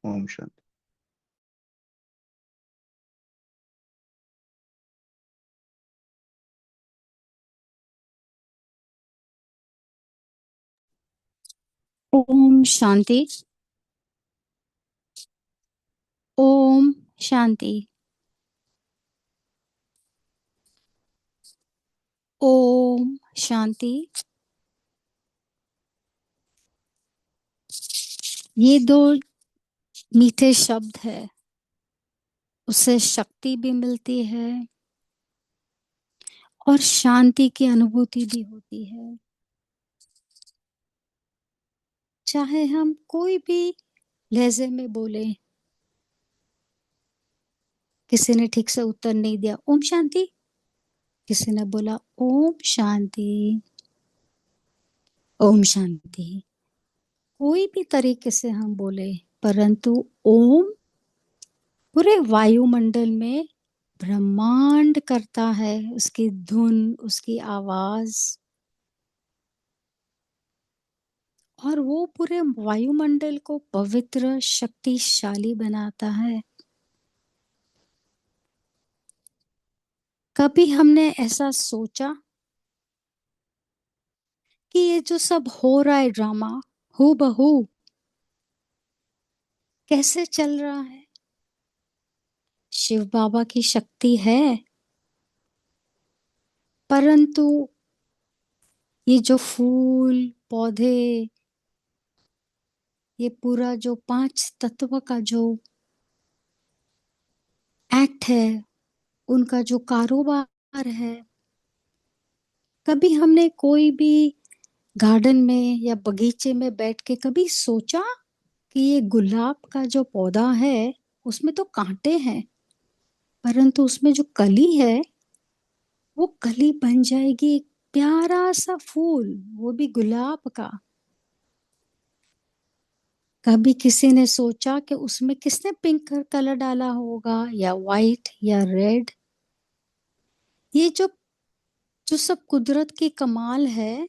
ओम शांति। ओम शांति। ओम शांति। ओम शांति। ये दो मीठे शब्द है, उससे शक्ति भी मिलती है और शांति की अनुभूति भी होती है। चाहे हम कोई भी लहजे में बोले, किसी ने ठीक से उत्तर नहीं दिया ओम शांति, किसी ने बोला ओम शांति, ओम शांति। कोई भी तरीके से हम बोले, परंतु ओम पूरे वायुमंडल में ब्रह्मांड करता है, उसकी धुन, उसकी आवाज, और वो पूरे वायुमंडल को पवित्र शक्तिशाली बनाता है। कभी हमने ऐसा सोचा कि ये जो सब हो रहा है ड्रामा, हू बहू कैसे चल रहा है? शिव बाबा की शक्ति है, परंतु ये जो फूल पौधे, ये पूरा जो पांच तत्व का जो एक्ट है, उनका जो कारोबार है, कभी हमने कोई भी गार्डन में या बगीचे में बैठ के कभी सोचा कि ये गुलाब का जो पौधा है उसमें तो कांटे हैं, परंतु उसमें जो कली है वो कली बन जाएगी एक प्यारा सा फूल, वो भी गुलाब का। कभी किसी ने सोचा कि उसमें किसने पिंक कलर डाला होगा या वाइट या रेड? ये जो जो सब कुदरत की कमाल है,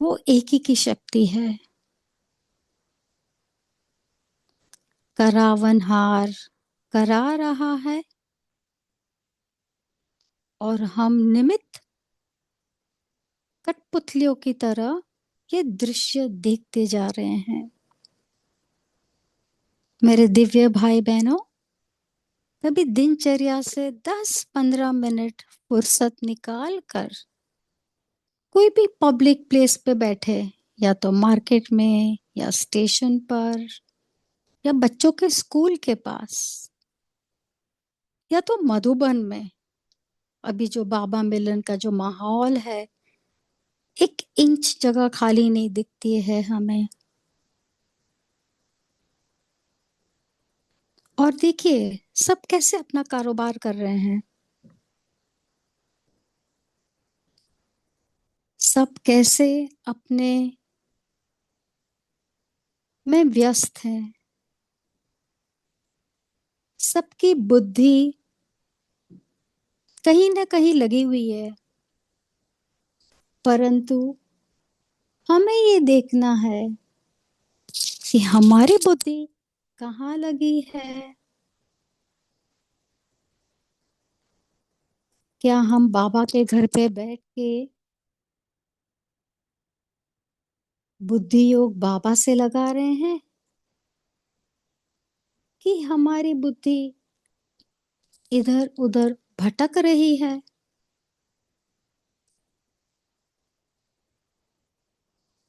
वो एक ही की शक्ति है। करावनहार करा रहा है और हम निमित्त कठपुतलियों की तरह ये दृश्य देखते जा रहे हैं। मेरे दिव्य भाई बहनों, कभी दिनचर्या से 10-15 मिनट फुर्सत निकाल कर कोई भी पब्लिक प्लेस पे बैठे, या तो मार्केट में या स्टेशन पर या बच्चों के स्कूल के पास या तो मधुबन में, अभी जो बाबा मिलन का जो माहौल है, 1 इंच जगह खाली नहीं दिखती है हमें। और देखिए सब कैसे अपना कारोबार कर रहे हैं, सब कैसे अपने में व्यस्त हैं। सबकी बुद्धि कहीं ना कहीं लगी हुई है, परंतु हमें ये देखना है कि हमारी बुद्धि कहाँ लगी है। क्या हम बाबा के घर पे बैठ के बुद्धि योग बाबा से लगा रहे हैं, कि हमारी बुद्धि इधर उधर भटक रही है?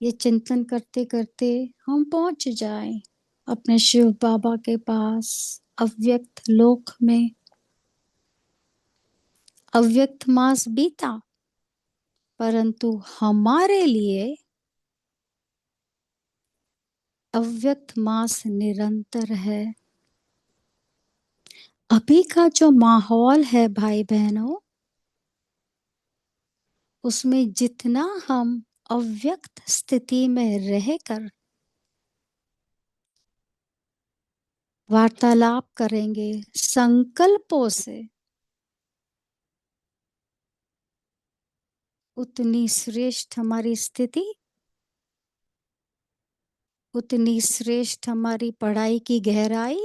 ये चिंतन करते करते हम पहुंच जाएं अपने शिव बाबा के पास, अव्यक्त लोक में। अव्यक्त मास बीता, परंतु हमारे लिए अव्यक्त मास निरंतर है। अभी का जो माहौल है भाई बहनों, उसमें जितना हम अव्यक्त स्थिति में रहकर वार्तालाप करेंगे संकल्पों से, उतनी श्रेष्ठ हमारी स्थिति उतनी श्रेष्ठ हमारी पढ़ाई की गहराई,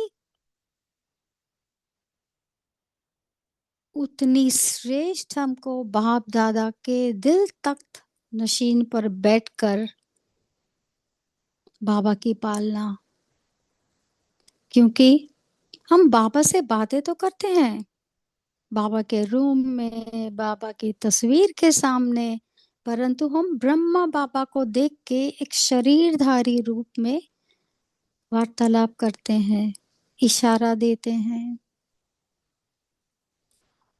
उतनी श्रेष्ठ हमको बाप दादा के दिल तख्त नशीन पर बैठकर बाबा की पालना। क्योंकि हम बाबा से बातें तो करते हैं, बाबा के रूम में, बाबा की तस्वीर के सामने, परंतु हम ब्रह्मा बाबा को देख के एक शरीरधारी रूप में वार्तालाप करते हैं, इशारा देते हैं।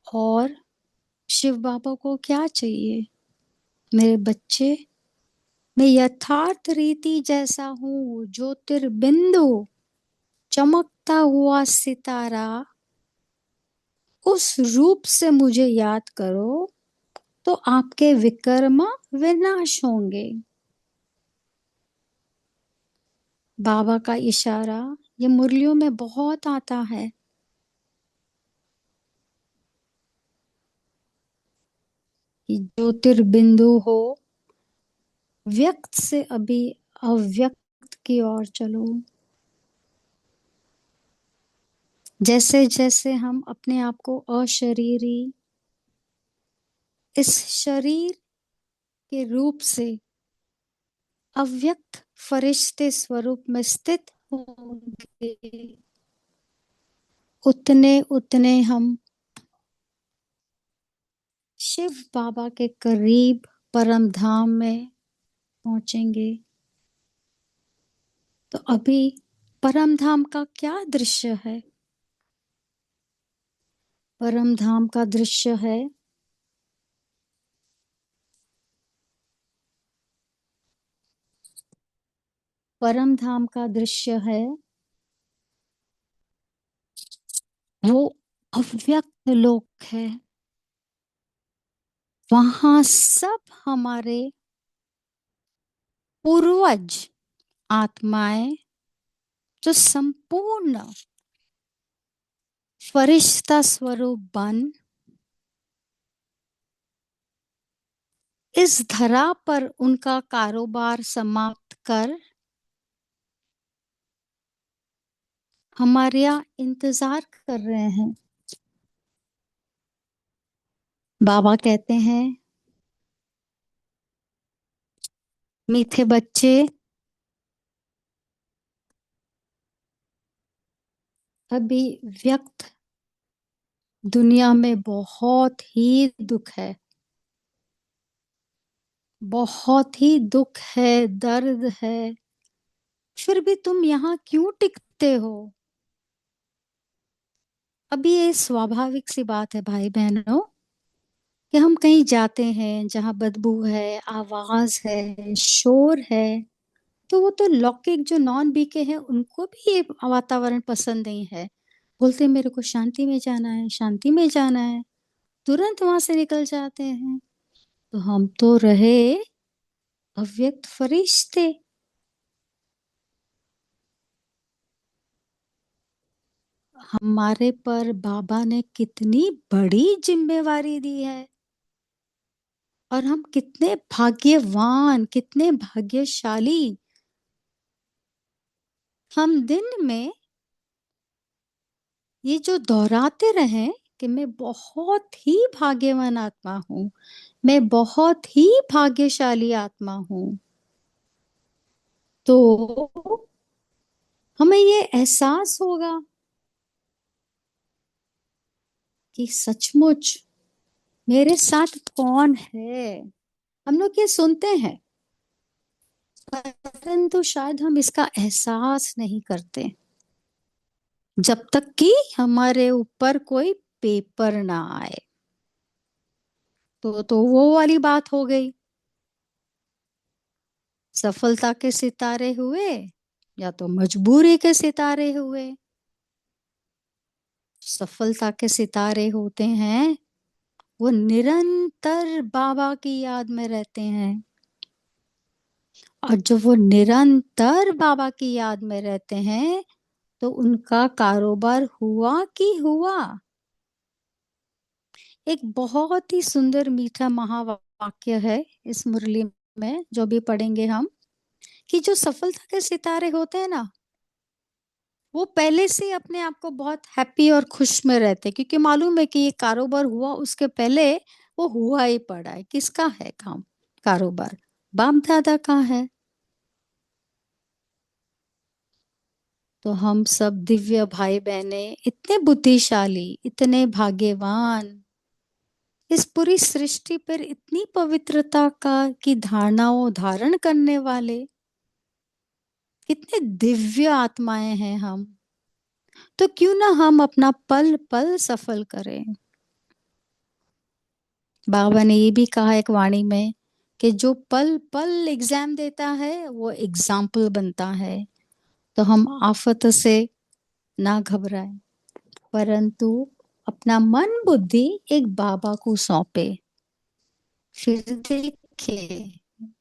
और शिव बाबा को क्या चाहिए? मेरे बच्चे, मैं यथार्थ रीति जैसा हूँ, ज्योतिर्बिंदु, चमकता हुआ सितारा, उस रूप से मुझे याद करो तो आपके विकर्म विनाश होंगे। बाबा का इशारा ये मुरलियों में बहुत आता है कि ज्योतिर्बिंदु हो, व्यक्त से अभी अव्यक्त की ओर चलो। जैसे जैसे हम अपने आप को अशरीरी इस शरीर के रूप से अव्यक्त फरिश्ते स्वरूप में स्थित होंगे, उतने उतने हम शिव बाबा के करीब परम धाम में पहुंचेंगे। तो अभी परम धाम का क्या दृश्य है? परम धाम का दृश्य है परम धाम का दृश्य है वो अव्यक्त लोक है। वहां सब हमारे पूर्वज आत्माएं जो संपूर्ण फरिश्ता स्वरूप बन इस धरा पर उनका कारोबार समाप्त कर हमारे यहाँ इंतजार कर रहे हैं। बाबा कहते हैं, मीठे बच्चे, अभी व्यक्त दुनिया में बहुत ही दुख है, बहुत ही दुख है, दर्द है, फिर भी तुम यहाँ क्यों टिकते हो? अभी ये स्वाभाविक सी बात है भाई बहनों कि हम कहीं जाते हैं जहाँ बदबू है, आवाज है, शोर है, तो वो तो लौकिक जो नॉन बीके हैं उनको भी ये वातावरण पसंद नहीं है। बोलते हैं, मेरे को शांति में जाना है, शांति में जाना है, तुरंत वहां से निकल जाते हैं। तो हम तो रहे अव्यक्त फरिश्ते। हमारे पर बाबा ने कितनी बड़ी जिम्मेवारी दी है और हम कितने भाग्यवान, कितने भाग्यशाली। हम दिन में ये जो दोहराते रहे कि मैं बहुत ही भाग्यवान आत्मा हूँ, मैं बहुत ही भाग्यशाली आत्मा हूँ, तो हमें ये एहसास होगा कि सचमुच मेरे साथ कौन है। हम लोग ये सुनते हैं परंतु शायद हम इसका एहसास नहीं करते जब तक कि हमारे ऊपर कोई पेपर ना आए। तो वो वाली बात हो गई, सफलता के सितारे हुए या तो मजबूरी के सितारे हुए। सफलता के सितारे होते हैं वो निरंतर बाबा की याद में रहते हैं, और जब वो निरंतर बाबा की याद में रहते हैं तो उनका कारोबार हुआ कि हुआ। एक बहुत ही सुंदर मीठा महावाक्य है इस मुरली में जो भी पढ़ेंगे हम, कि जो सफलता के सितारे होते हैं ना, वो पहले से ही अपने आप को बहुत हैप्पी और खुश में रहते हैं, क्योंकि मालूम है कि ये कारोबार हुआ उसके पहले वो हुआ ही पड़ा है। किसका है काम? कारोबार बाप दादा का है। तो हम सब दिव्य भाई बहने इतने बुद्धिशाली, इतने भाग्यवान, इस पूरी सृष्टि पर इतनी पवित्रता का की धारणाओं धारण करने वाले कितने दिव्य आत्माएं हैं हम। तो क्यों ना हम अपना पल पल सफल करें। बाबा ने ये भी कहा एक वाणी में कि जो पल पल एग्जाम देता है वो एग्जाम्पल बनता है। तो हम आफत से ना घबराएं, परंतु अपना मन बुद्धि एक बाबा को सौंपे। फिर देखिए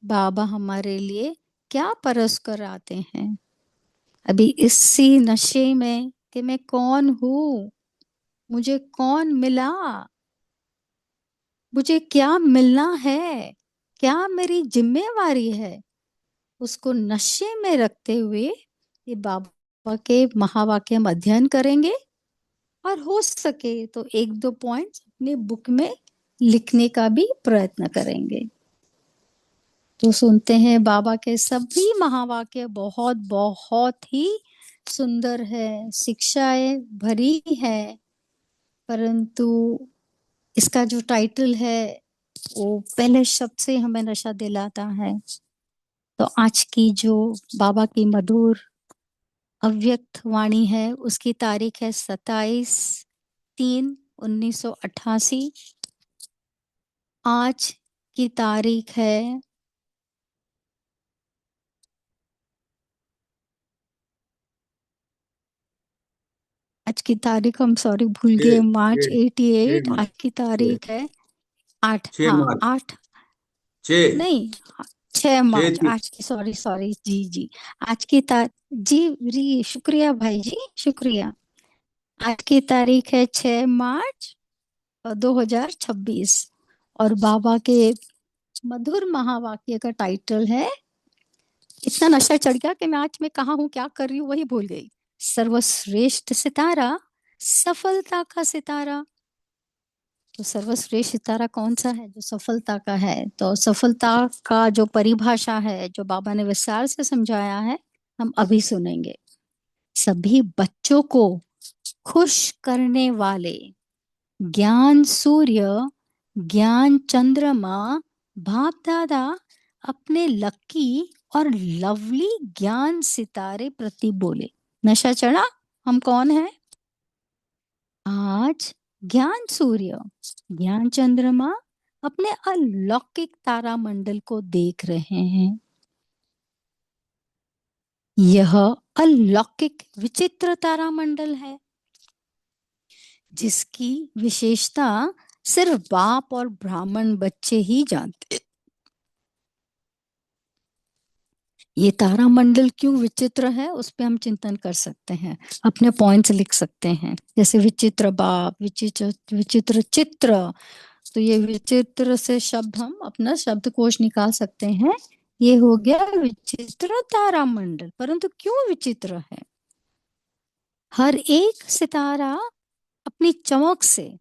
बाबा हमारे लिए क्या परस कर आते हैं। अभी इसी नशे में कि मैं कौन हूँ, मुझे कौन मिला, मुझे क्या मिलना है, क्या मेरी जिम्मेवारी है, उसको नशे में रखते हुए ये बाबा के महावाक्य हम अध्ययन करेंगे, और हो सके तो एक दो पॉइंट्स अपने बुक में लिखने का भी प्रयत्न करेंगे। तो सुनते हैं बाबा के सभी महावाक्य बहुत बहुत ही सुंदर है, शिक्षाएं भरी है, परंतु इसका जो टाइटल है वो पहले शब्द से हमें नशा दिलाता है। तो आज की जो बाबा की मधुर अव्यक्त वाणी है उसकी तारीख है 27/3/1988। आज की तारीख है आज की तारीख हम सॉरी भूल गए, छः मार्च छः 88। 6 मार्च। आज की तारीख है 8, 6 हाँ मार्च। 8 छः नहीं, 6 छः मार्च थी। आज की, सॉरी सॉरी जी जी। आज की जी जी शुक्रिया भाई जी, शुक्रिया। आज की तारीख है 6 मार्च 2026। और बाबा के मधुर महावाक्य का टाइटल है, इतना नशा चढ़ गया कि मैं आज मैं कहाँ हूँ क्या कर रही हूँ वही भूल गई। सर्वश्रेष्ठ सितारा, सफलता का सितारा। तो सर्वश्रेष्ठ सितारा कौन सा है? जो सफलता का है। तो सफलता का जो परिभाषा है जो बाबा ने विस्तार से समझाया है हम अभी सुनेंगे। सभी बच्चों को खुश करने वाले ज्ञान सूर्य, ज्ञान चंद्रमा, बाप दादा अपने लकी और लवली ज्ञान सितारे प्रति बोले। नशा चढ़ा? हम कौन है? आज ज्ञान सूर्य, ज्ञान चंद्रमा अपने अलौकिक तारामंडल को देख रहे हैं। यह अलौकिक विचित्र तारामंडल है जिसकी विशेषता सिर्फ बाप और ब्राह्मण बच्चे ही जानते। ये तारामंडल क्यों विचित्र है उस पे हम चिंतन कर सकते हैं, अपने पॉइंट्स लिख सकते हैं। जैसे विचित्र बाप, विचित्र विचित्र चित्र। तो ये विचित्र से शब्द हम अपना शब्दकोश निकाल सकते हैं। ये हो गया विचित्र तारामंडल। परंतु क्यों विचित्र है? हर एक सितारा अपनी चमक से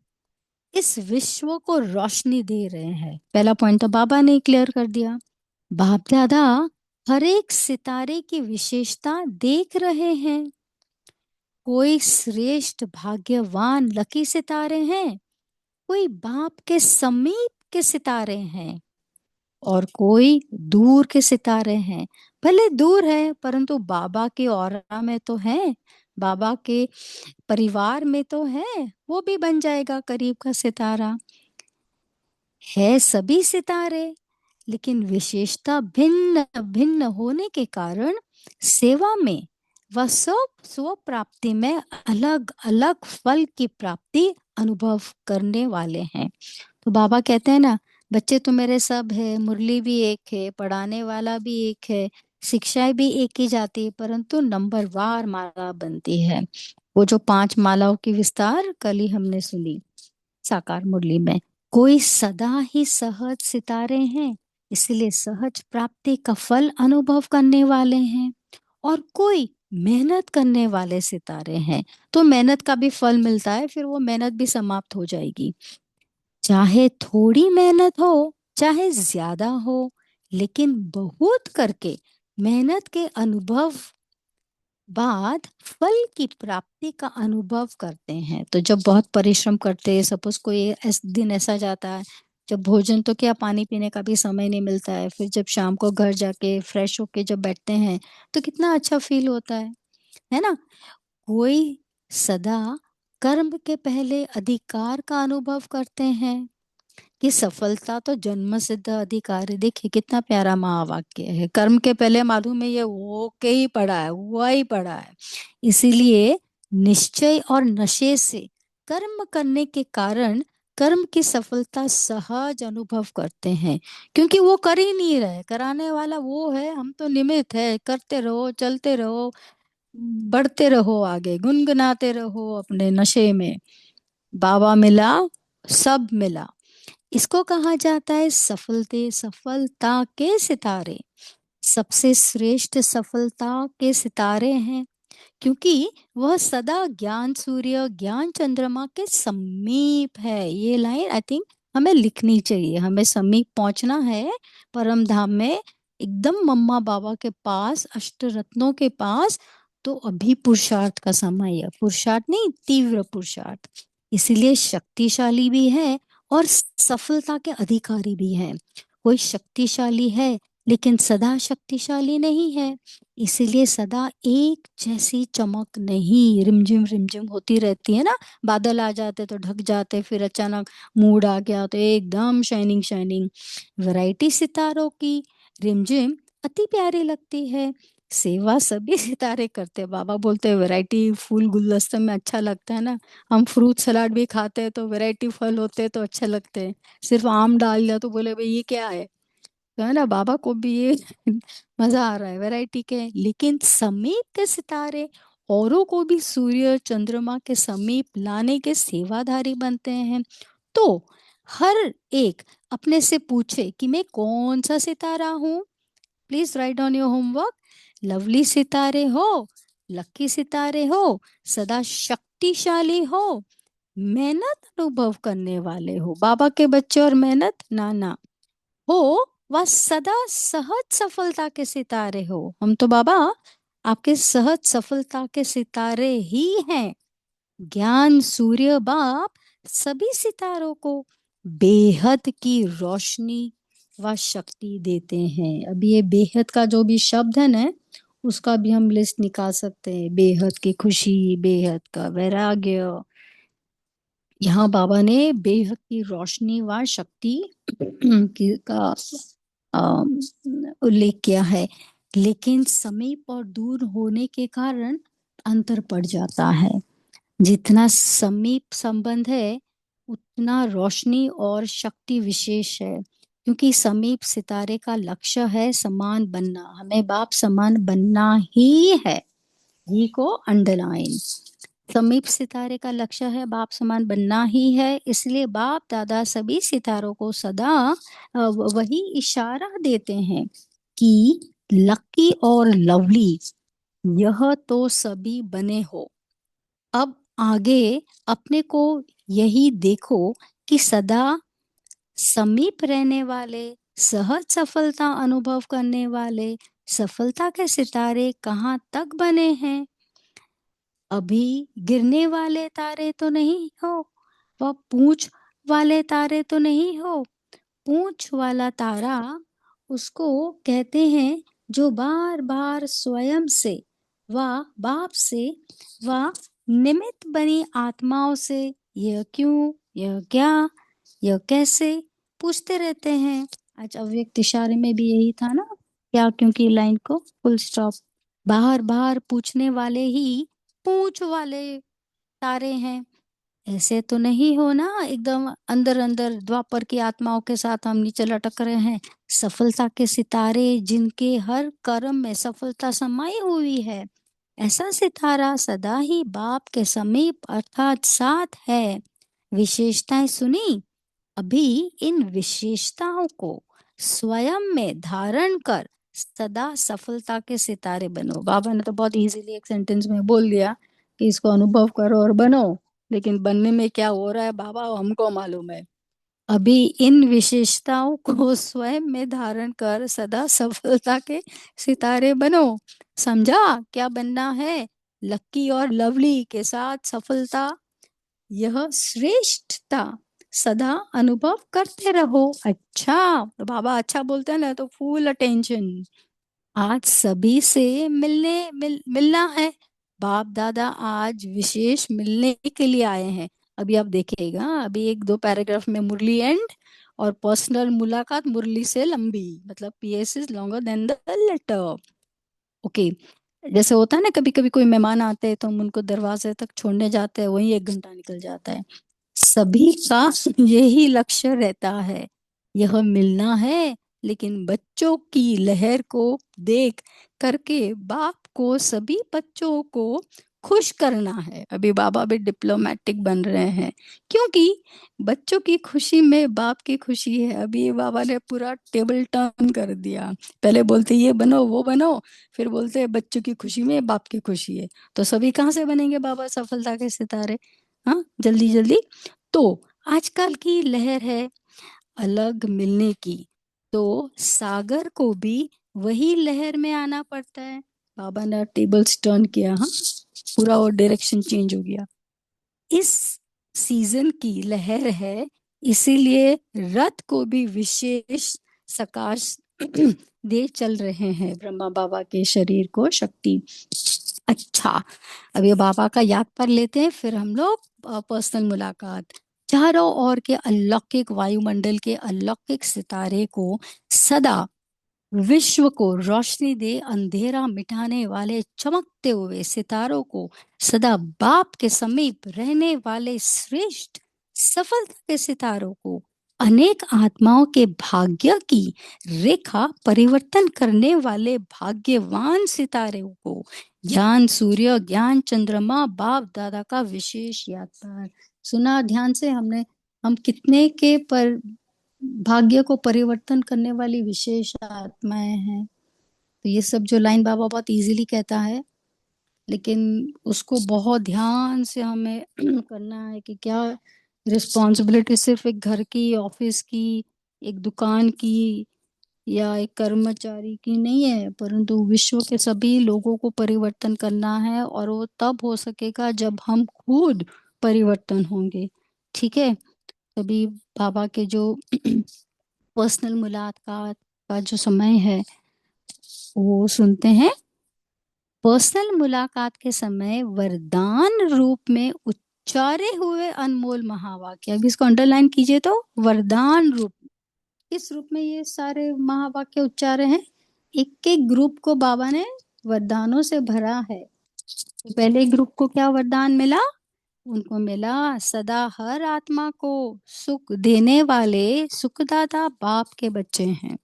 इस विश्व को रोशनी दे रहे हैं। पहला पॉइंट तो बाबा ने क्लियर कर दिया। बाप दादा हर एक सितारे की विशेषता देख रहे हैं। कोई श्रेष्ठ भाग्यवान लकी सितारे हैं, कोई बाप के समीप के सितारे हैं, और कोई दूर के सितारे हैं। भले दूर है परंतु बाबा के औरा में तो है, बाबा के परिवार में तो है, वो भी बन जाएगा करीब का सितारा। है सभी सितारे, लेकिन विशेषता भिन्न भिन्न होने के कारण सेवा में व स्व प्राप्ति में अलग अलग फल की प्राप्ति अनुभव करने वाले हैं। तो बाबा कहते हैं ना, बच्चे तो मेरे सब है, मुरली भी एक है, पढ़ाने वाला भी एक है, शिक्षाएं भी एक ही जाती है, परंतु नंबरवार माला बनती है। वो जो 5 मालाओं की विस्तार कल ही हमने सुनी साकार मुरली में। कोई सदा ही सहज सितारे हैं, इसलिए सहज प्राप्ति का फल अनुभव करने वाले हैं, और कोई मेहनत करने वाले सितारे हैं। तो मेहनत का भी फल मिलता है, फिर वो मेहनत भी समाप्त हो जाएगी। चाहे थोड़ी मेहनत हो, चाहे ज्यादा हो, लेकिन बहुत करके मेहनत के अनुभव बाद फल की प्राप्ति का अनुभव करते हैं। तो जब बहुत परिश्रम करते हैं, सपोज कोई दिन ऐसा जाता है जब भोजन तो क्या, पानी पीने का भी समय नहीं मिलता है, फिर जब शाम को घर जाके फ्रेश होके जब बैठते हैं तो कितना अच्छा फील होता है ना। कोई सदा कर्म के पहले अधिकार का अनुभव करते हैं कि सफलता तो जन्म सिद्ध अधिकार है। देखिए कितना प्यारा महावाक्य है, कर्म के पहले मालूम है ये वो के ही पड़ा है, हुआ ही पड़ा है। इसीलिए निश्चय और नशे से कर्म करने के कारण कर्म की सफलता सहज अनुभव करते हैं, क्योंकि वो कर ही नहीं रहे, कराने वाला वो है, हम तो निमित्त है। करते रहो, चलते रहो, बढ़ते रहो, आगे गुनगुनाते रहो अपने नशे में। बाबा मिला, सब मिला। इसको कहा जाता है सफलता के सितारे। सबसे श्रेष्ठ सफलता के सितारे हैं, क्योंकि वह सदा ज्ञान सूर्य, ज्ञान चंद्रमा के समीप है। ये लाइन आई थिंक हमें लिखनी चाहिए। हमें समीप पहुंचना है परम धाम में, एकदम मम्मा बाबा के पास, अष्ट रत्नों के पास। तो अभी पुरुषार्थ का समय है, पुरुषार्थ नहीं, तीव्र पुरुषार्थ। इसीलिए शक्तिशाली भी है और सफलता के अधिकारी भी है। कोई शक्तिशाली है लेकिन सदा शक्तिशाली नहीं है, इसीलिए सदा एक जैसी चमक नहीं, रिमझिम रिमझिम होती रहती है ना। बादल आ जाते तो ढक जाते, फिर अचानक मूड आ गया तो एकदम शाइनिंग शाइनिंग। वैरायटी सितारों की रिमझिम अति प्यारी लगती है। सेवा सभी सितारे करते हैं। बाबा बोलते हैं वैरायटी फूल गुलदस्ते में अच्छा लगता है ना। हम फ्रूट सलाद भी खाते हैं तो वैरायटी फल होते हैं तो अच्छे लगते हैं। सिर्फ आम डाल दिया तो बोले भाई ये क्या है। तो है ना, बाबा को भी ये मजा आ रहा है वैरायटी के। लेकिन समीप के सितारे औरों को भी सूर्य चंद्रमा के समीप लाने के सेवाधारी बनते हैं। तो हर एक अपने से पूछे कि मैं कौन सा सितारा हूँ। Please write down your homework. Lovely सितारे हो, लकी सितारे हो, सदा शक्तिशाली हो, मेहनत अनुभव करने वाले हो, बाबा के बच्चे और मेहनत नाना हो, वह सदा सहज सफलता के सितारे हो। हम तो बाबा आपके सहज सफलता के सितारे ही हैं। ज्ञान सूर्य बाप सभी सितारों को बेहद की रोशनी व शक्ति देते हैं। अब ये बेहद का जो भी शब्द है ना, उसका भी हम लिस्ट निकाल सकते हैं। बेहद की खुशी, बेहद का वैराग्य। यहाँ बाबा ने बेहद की रोशनी व शक्ति का अम, उल्लेख किया है। लेकिन समीप और दूर होने के कारण अंतर पड़ जाता है। जितना समीप संबंध है उतना रोशनी और शक्ति विशेष है, क्योंकि समीप सितारे का लक्ष्य है समान बनना। हमें बाप समान बनना ही है, ही को अंडरलाइन। समीप सितारे का लक्ष्य है बाप समान बनना ही है। इसलिए बाप दादा सभी सितारों को सदा वही इशारा देते हैं कि लकी और लवली यह तो सभी बने हो। अब आगे अपने को यही देखो कि सदा समीप रहने वाले, सहज सफलता अनुभव करने वाले सफलता के सितारे कहाँ तक बने हैं। अभी गिरने वाले तारे तो नहीं हो, वह पूंछ वाले तारे तो नहीं हो। पूंछ वाला तारा उसको कहते हैं जो बार बार स्वयं से व बाप से व निमित्त बनी आत्माओं से यह क्यों, यह क्या, यह कैसे पूछते रहते हैं। आज अव्यक्त इशारे में भी यही था ना, क्या क्योंकि लाइन को फुल स्टॉप। बार बार पूछने वाले ही पूंछ वाले तारे हैं। ऐसे तो नहीं हो ना एकदम अंदर अंदर द्वापर की आत्माओं के साथ हम नीचे लटक रहे हैं। सफलता के सितारे जिनके हर कर्म में सफलता समाई हुई है, ऐसा सितारा सदा ही बाप के समीप अर्थात साथ है। विशेषताएं सुनी। अभी इन विशेषताओं को स्वयं में धारण कर सदा सफलता के सितारे बनो। बाबा ने तो बहुत इजीली एक सेंटेंस में बोल दिया कि इसको अनुभव करो और बनो, लेकिन बनने में क्या हो रहा है बाबा हमको मालूम है। अभी इन विशेषताओं को स्वयं में धारण कर सदा सफलता के सितारे बनो। समझा क्या बनना है? लक्की और लवली के साथ सफलता, यह श्रेष्ठता सदा अनुभव करते रहो। अच्छा, तो बाबा अच्छा बोलते हैं ना तो फुल अटेंशन। आज सभी से मिलना है। बाप दादा आज विशेष मिलने के लिए आए हैं। अभी आप देखिएगा, अभी एक दो पैराग्राफ में मुरली एंड, और पर्सनल मुलाकात मुरली से लंबी, मतलब PS is longer than the latter. Okay, जैसे होता है ना कभी कभी कोई मेहमान आते हैं तो हम उनको दरवाजे तक छोड़ने जाते हैं, वहीं 1 घंटा निकल जाता है। सभी का यही लक्ष्य रहता है, यह मिलना है। लेकिन बच्चों की लहर को देख करके बाप को सभी बच्चों को खुश करना है। अभी बाबा भी डिप्लोमेटिक बन रहे हैं, क्योंकि बच्चों की खुशी में बाप की खुशी है। अभी बाबा ने पूरा टेबल टर्न कर दिया। पहले बोलते ये बनो वो बनो, फिर बोलते बच्चों की खुशी में बाप की खुशी है। तो सभी कहाँ से बनेंगे बाबा सफलता के सितारे? हाँ, जल्दी जल्दी। तो आजकल की लहर है अलग मिलने की, तो सागर को भी वही लहर में आना पड़ता है। बाबा ने टेबल्स टर्न किया, हाँ, पूरा और डायरेक्शन चेंज हो गया। इस सीजन की लहर है, इसीलिए रथ को भी विशेष सकाश दे चल रहे हैं ब्रह्मा बाबा के शरीर को शक्ति। अच्छा, अब ये बाबा का याद पर लेते हैं, फिर हम लोग पर्सनल मुलाकात। चारों ओर के अलौकिक वायुमंडल के अलौकिक सितारे को सदा विश्व को रोशनी दे, अंधेरा मिटाने वाले चमकते हुए सितारों को सदा बाप के समीप रहने वाले श्रेष्ठ सफलता के सितारों को, अनेक आत्माओं के भाग्य की रेखा परिवर्तन करने वाले भाग्यवान सितारों को, ज्ञान सूर्य ज्ञान चंद्रमा बाप दादा का विशेष याद पार। सुना ध्यान से हमने, हम कितने के पर भाग्य को परिवर्तन करने वाली विशेष आत्माएं हैं। तो ये सब जो लाइन बाबा बहुत इजीली कहता है, लेकिन उसको बहुत ध्यान से हमें करना है कि क्या रिस्पॉन्सिबिलिटी सिर्फ एक घर की, ऑफिस की, एक दुकान की या एक कर्मचारी की नहीं है, परंतु विश्व के सभी लोगों को परिवर्तन करना है। और वो तब हो सकेगा जब हम खुद परिवर्तन होंगे। ठीक है, तभी बाबा के जो पर्सनल मुलाकात का जो समय है वो सुनते हैं। पर्सनल मुलाकात के समय वरदान रूप में उच्चारे हुए अनमोल महावाक्य, अभी इसको अंडरलाइन कीजिए, तो वरदान रूप, किस रूप में ये सारे महावाक्य उच्चारे हैं? एक एक ग्रुप को बाबा ने वरदानों से भरा है। तो पहले ग्रुप को क्या वरदान मिला? उनको मिला सदा हर आत्मा को सुख देने वाले सुखदाता बाप के बच्चे हैं,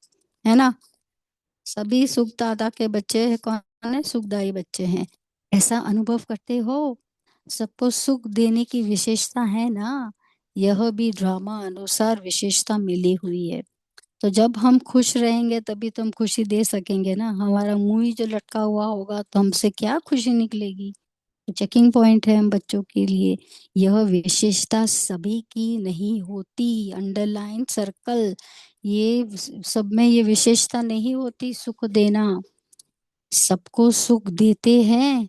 है ना? सभी सुखदाता के बच्चे हैं, कौन है? सुखदाई बच्चे हैं। ऐसा अनुभव करते हो? सबको सुख देने की विशेषता है ना? यह भी ड्रामा अनुसार विशेषता मिली हुई है। तो जब हम खुश रहेंगे तभी तो हम खुशी दे सकेंगे ना। हमारा मुंह ही जो लटका हुआ होगा तो हमसे क्या खुशी निकलेगी? चेकिंग पॉइंट है हम बच्चों के लिए। यह विशेषता सभी की नहीं होती, अंडरलाइन सर्कल, ये सब में ये विशेषता नहीं होती सुख देना। सबको सुख देते हैं,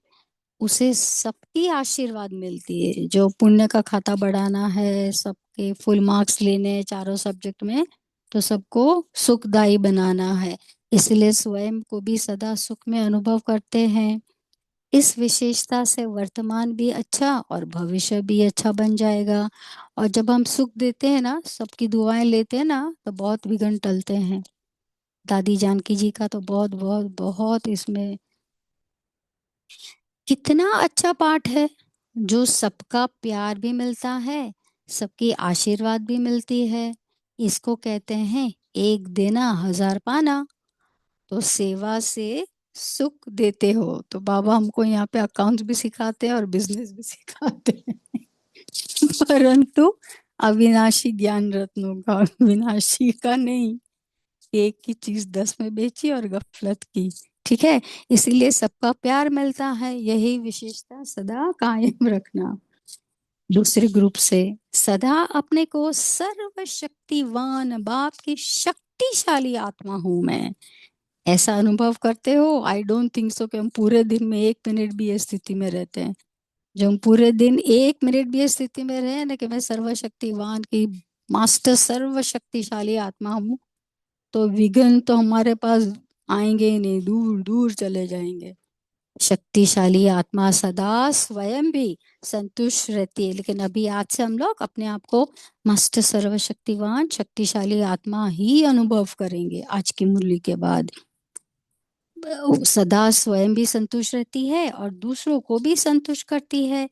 उसे सबकी आशीर्वाद मिलती है। जो पुण्य का खाता बढ़ाना है, सबके फुल मार्क्स लेने हैं चारों सब्जेक्ट में, तो सबको सुखदायी बनाना है, इसलिए स्वयं को भी सदा सुख में अनुभव करते हैं। इस विशेषता से वर्तमान भी अच्छा और भविष्य भी अच्छा बन जाएगा। और जब हम सुख देते हैं ना, सबकी दुआएं लेते हैं ना, तो बहुत विघ्न टलते हैं। दादी जानकी जी का तो बहुत बहुत बहुत इसमें कितना अच्छा पाठ है। जो सबका प्यार भी मिलता है, सबकी आशीर्वाद भी मिलती है, इसको कहते हैं एक देना हजार पाना। तो सेवा से सुख देते हो। तो बाबा हमको यहाँ पे अकाउंट्स भी सिखाते हैं और बिजनेस भी सिखाते हैं परंतु अविनाशी ज्ञान रत्नों का, अविनाशी का नहीं। एक की चीज 10 में बेची और गफलत की। ठीक है, इसीलिए सबका प्यार मिलता है, यही विशेषता सदा कायम रखना। दूसरे ग्रुप से, सदा अपने को सर्वशक्तिवान बाप की शक्तिशाली आत्मा हूं मैं, ऐसा अनुभव करते हो? आई डोंट थिंक सो कि हम पूरे दिन में 1 मिनट भी इस स्थिति में रहते हैं। जो हम पूरे दिन 1 मिनट भी इस स्थिति में रहे ना कि मैं सर्वशक्तिवान की मास्टर सर्वशक्तिशाली आत्मा हूँ, तो विघ्न तो हमारे पास आएंगे ही नहीं, दूर दूर चले जाएंगे। शक्तिशाली आत्मा सदा स्वयं भी संतुष्ट रहती है, लेकिन अभी आज से हम लोग अपने आप को मस्त सर्वशक्तिवान शक्तिशाली आत्मा ही अनुभव करेंगे आज की मुरली के बाद। सदा स्वयं भी संतुष्ट रहती है और दूसरों को भी संतुष्ट करती है।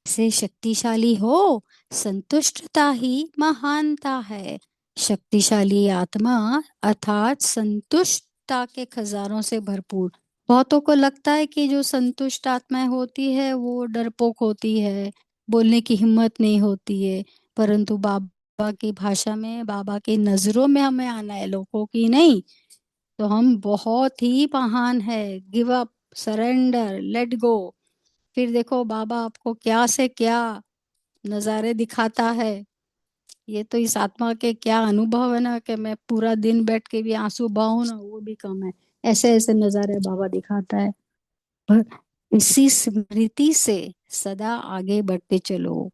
से शक्तिशाली हो, संतुष्टता ही महानता है। शक्तिशाली आत्मा अर्थात संतुष्टता के खजानों से भरपूर। बहुतों को लगता है कि जो संतुष्ट आत्माएं होती है वो डरपोक होती है, बोलने की हिम्मत नहीं होती है, परंतु बाबा की भाषा में, बाबा की नजरों में हमें आना है, लोगों की नहीं। तो हम बहुत ही महान है। Give up, surrender, let go. फिर देखो बाबा आपको क्या से क्या नजारे दिखाता है। ये तो इस आत्मा के क्या अनुभव है ना, कि मैं पूरा दिन बैठ के भी आंसू बहाऊं ना, वो भी कम है। ऐसे ऐसे नजारे बाबा दिखाता है। पर इसी स्मृति से सदा आगे बढ़ते चलो,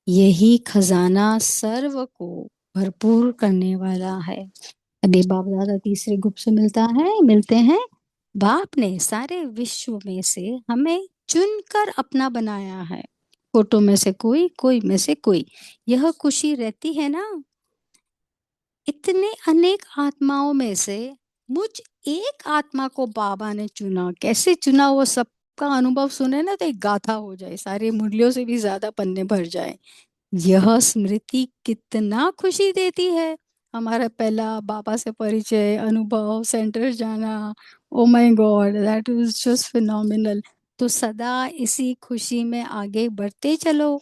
यही खजाना सर्व को भरपूर करने वाला है। अभी बाप दादा तीसरे ग्रुप से मिलते हैं। बाप ने सारे विश्व में से हमें चुनकर अपना बनाया है। फोटो में से कोई, कोई में से कोई। यह खुशी रहती है ना, इतने अनेक आत्माओं में से मुझ एक आत्मा को बाबा ने चुना। कैसे चुना, वो सबका अनुभव सुने ना तो एक गाथा हो जाए, सारे मुरलियों से भी ज्यादा पन्ने भर जाए। यह स्मृति कितना खुशी देती है। हमारा पहला बाबा से परिचय, अनुभव, सेंटर जाना, oh my God, that was just phenomenal. तो सदा इसी खुशी में आगे बढ़ते चलो।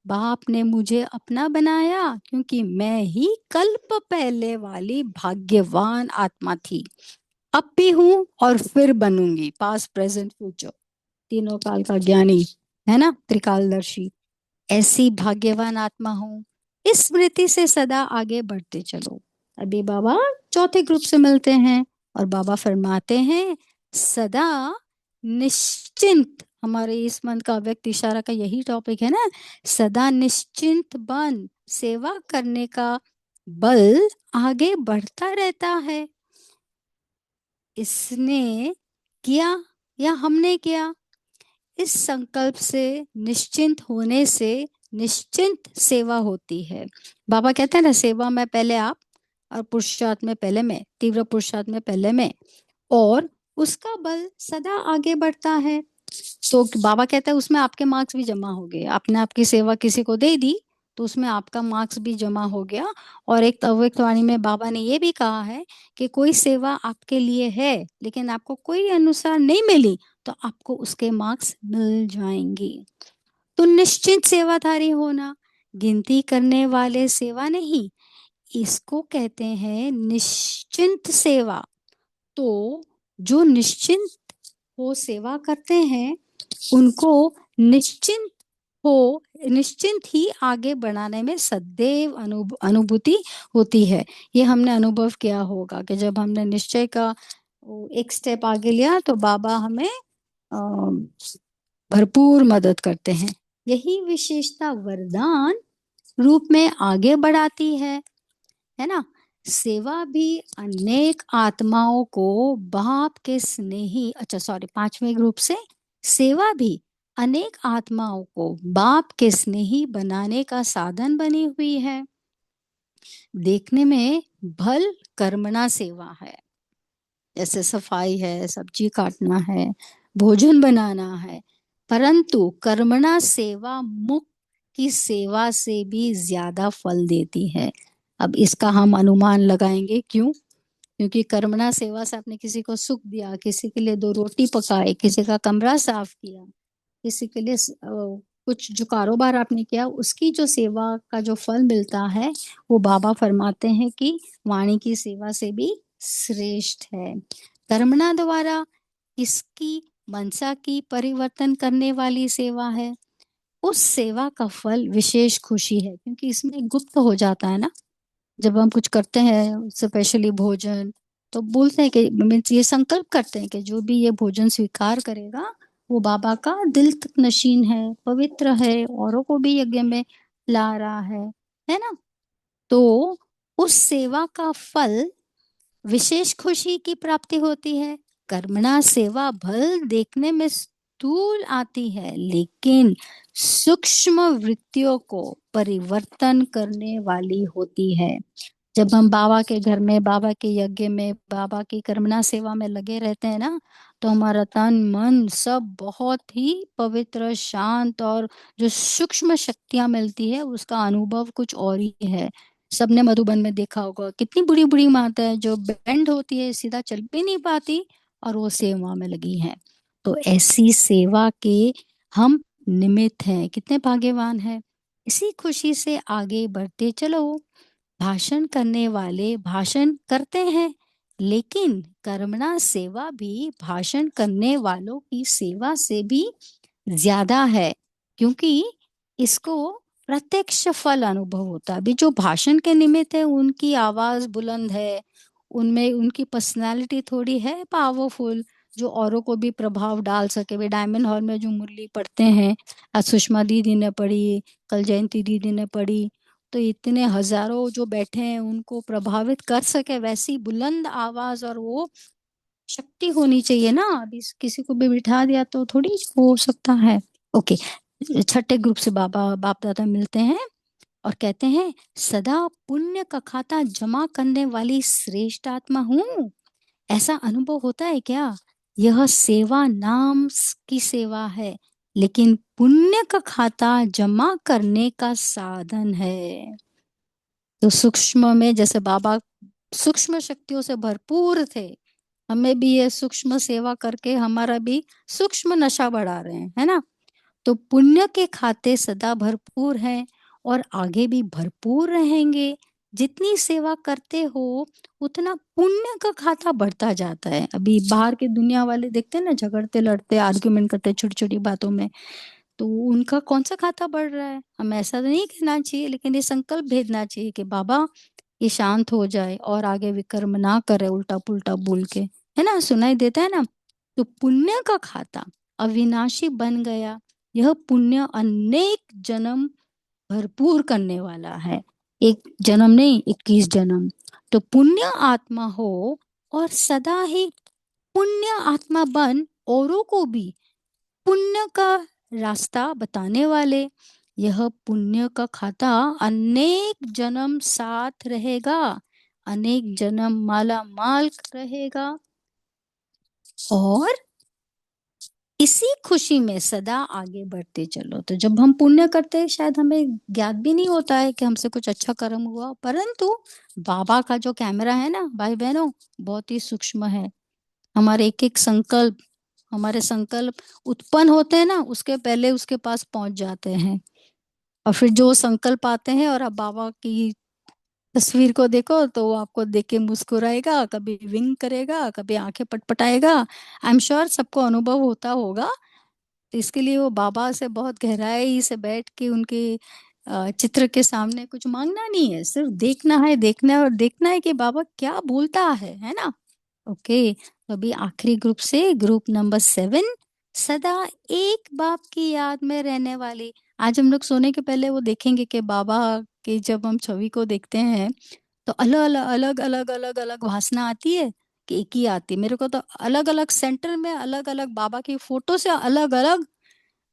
बाप ने मुझे अपना बनाया क्योंकि मैं ही कल्प पहले वाली भाग्यवान आत्मा थी। अब भी हूँ और फिर बनूंगी, पास्ट प्रेजेंट फ्यूचर, तीनों काल का ज्ञानी, है ना, त्रिकालदर्शी। ऐसी भाग्यवान आत्मा हूँ। इस स्मृति से सदा आगे बढ़ते चलो। अभी बाबा चौथे ग्रुप से मिलते हैं और बाबा फरमाते हैं, सदा निश्चिंत। हमारे इस मन का व्यक्त इशारा का यही टॉपिक है ना। सदा निश्चिंत बन, सेवा करने का बल आगे बढ़ता रहता है। इसने किया या हमने किया, इस संकल्प से, निश्चिंत होने से निश्चिंत सेवा होती है। बाबा कहते हैं ना, सेवा में पहले आप और पुरुषार्थ में पहले मैं, तीव्र पुरुषार्थ में पहले मैं, और उसका बल सदा आगे बढ़ता है। तो बाबा कहता है उसमें आपके मार्क्स भी जमा हो गए। आपने आपकी सेवा किसी को दे दी तो उसमें आपका मार्क्स भी जमा हो गया। और एक अव्यक्त वाणी में बाबा ने ये भी कहा है कि कोई सेवा आपके लिए है लेकिन आपको कोई अनुसार नहीं मिली तो आपको उसके मार्क्स मिल जाएंगे। तो निश्चित सेवाधारी होना, गिनती करने वाले सेवा नहीं, इसको कहते हैं निश्चिंत सेवा। तो जो निश्चिंत हो सेवा करते हैं उनको निश्चिंत हो, निश्चिंत ही आगे बढ़ाने में सदैव अनुभूति होती है। ये हमने अनुभव किया होगा कि जब हमने निश्चय का एक स्टेप आगे लिया तो बाबा हमें भरपूर मदद करते हैं। यही विशेषता वरदान रूप में आगे बढ़ाती है ना। सेवा भी अनेक आत्माओं को बाप के स्नेही, अच्छा सॉरी, पांचवें ग्रुप से, सेवा भी अनेक आत्माओं को बाप के स्नेही बनाने का साधन बनी हुई है। देखने में भल कर्मणा सेवा है, जैसे सफाई है, सब्जी काटना है, भोजन बनाना है, परंतु कर्मणा सेवा मुख की सेवा से भी ज्यादा फल देती है। अब इसका हम अनुमान लगाएंगे, क्यों? क्योंकि कर्मणा सेवा से आपने किसी को सुख दिया, किसी के लिए 2 रोटी पकाए, किसी का कमरा साफ किया, किसी के लिए कुछ जो कारोबार आपने किया, उसकी जो सेवा का जो फल मिलता है वो बाबा फरमाते हैं कि वाणी की सेवा से भी श्रेष्ठ है। कर्मणा द्वारा इसकी मनसा की परिवर्तन करने वाली सेवा है। उस सेवा का फल विशेष खुशी है, क्योंकि इसमें गुप्त हो जाता है ना। जब हम कुछ करते हैं स्पेशली भोजन, तो बोलते हैं कि मीन्स ये संकल्प करते हैं कि जो भी ये भोजन स्वीकार करेगा वो बाबा का दिल तक नशीन है, पवित्र है, औरों को भी यज्ञ में ला रहा है ना। तो उस सेवा का फल विशेष खुशी की प्राप्ति होती है। कर्मणा सेवा भल देखने में स्थूल आती है, लेकिन सूक्ष्म वृत्तियों को परिवर्तन करने वाली होती है। जब हम बाबा के घर में, बाबा के यज्ञ में, बाबा की कर्मणा सेवा में लगे रहते हैं ना, तो हमारा तन मन सब बहुत ही पवित्र, शांत, और जो सूक्ष्म शक्तियां मिलती है उसका अनुभव कुछ और ही है। सबने मधुबन में देखा होगा कितनी बुरी बुरी माता है जो बैंड होती है, सीधा चल भी नहीं पाती, और वो सेवा में लगी है। तो ऐसी सेवा के हम निमित्त हैं, कितने भाग्यवान हैं। इसी खुशी से आगे बढ़ते चलो। भाषण करने वाले भाषण करते हैं, लेकिन कर्मणा सेवा भी भाषण करने वालों की सेवा से भी ज्यादा है, क्योंकि इसको प्रत्यक्ष फल अनुभव होता है। अभी जो भाषण के निमित्त है उनकी आवाज बुलंद है, उनमें उनकी पर्सनालिटी थोड़ी है पावरफुल, जो औरों को भी प्रभाव डाल सके। वे डायमंड हॉल में जो मुरली पढ़ते हैं, आज सुषमा दीदी ने पढ़ी, कल जयंती दीदी ने पढ़ी, तो इतने हजारों जो बैठे हैं उनको प्रभावित कर सके वैसी बुलंद आवाज और वो शक्ति होनी चाहिए ना। अभी किसी को भी बिठा दिया तो थोड़ी हो सकता है। ओके, छठे ग्रुप से बाबा बाप दादा मिलते हैं और कहते हैं, सदा पुण्य का खाता जमा करने वाली श्रेष्ठ आत्मा हूँ। ऐसा अनुभव होता है क्या? यह सेवा नाम की सेवा है, लेकिन पुण्य का खाता जमा करने का साधन है। तो सूक्ष्म में जैसे बाबा सूक्ष्म शक्तियों से भरपूर थे, हमें भी ये सूक्ष्म सेवा करके हमारा भी सूक्ष्म नशा बढ़ा रहे हैं, है ना। तो पुण्य के खाते सदा भरपूर हैं और आगे भी भरपूर रहेंगे। जितनी सेवा करते हो उतना पुण्य का खाता बढ़ता जाता है। अभी बाहर की दुनिया वाले देखते हैं ना, झगड़ते लड़ते आर्ग्यूमेंट करते छोटी छोटी बातों में, तो उनका कौन सा खाता बढ़ रहा है? हम ऐसा तो नहीं कहना चाहिए, लेकिन ये संकल्प भेजना चाहिए कि बाबा ये शांत हो जाए और आगे विकर्म ना करे उल्टा पुल्टा बोल के, है ना, सुनाई देता है ना। तो पुण्य का खाता अविनाशी बन गया। यह पुण्य अनेक जन्म भरपूर करने वाला है, एक जन्म नहीं 21 जन्म। तो पुण्य आत्मा हो और सदा ही पुण्य आत्मा बन औरों को भी पुण्य का रास्ता बताने वाले। यह पुण्य का खाता अनेक जन्म साथ रहेगा, अनेक जन्म माला माल रहेगा, और इसी खुशी में सदा आगे बढ़ते चलो। तो जब हम पुण्य करते हैं शायद हमें ज्ञात भी नहीं होता है कि हमसे कुछ अच्छा कर्म हुआ, परंतु बाबा का जो कैमरा है ना भाई बहनों, बहुत ही सूक्ष्म है। हमारे एक एक संकल्प, हमारे संकल्प उत्पन्न होते हैं ना, उसके पहले उसके पास पहुंच जाते हैं। और फिर जो संकल्प आते हैं, और अब बाबा की तस्वीर को देखो तो वो आपको देख के मुस्कुराएगा, कभी विंग करेगा, कभी आंखें पटपटाएगा। आई एम श्योर सबको अनुभव होता होगा। तो इसके लिए वो बाबा से बहुत गहराई से बैठ के उनके चित्र के सामने कुछ मांगना नहीं है, सिर्फ देखना है, देखना है और देखना है कि बाबा क्या बोलता है ना। ओके, तो अभी आखिरी ग्रुप से ग्रुप नंबर 7, सदा एक बाप की याद में रहने वाली। आज हम लोग सोने के पहले वो देखेंगे कि बाबा की जब हम छवि को देखते हैं तो अलग अलग अलग अलग अलग अलग वासना आती है कि एक ही आती। मेरे को तो अलग अलग सेंटर में अलग अलग बाबा की फोटो से अलग अलग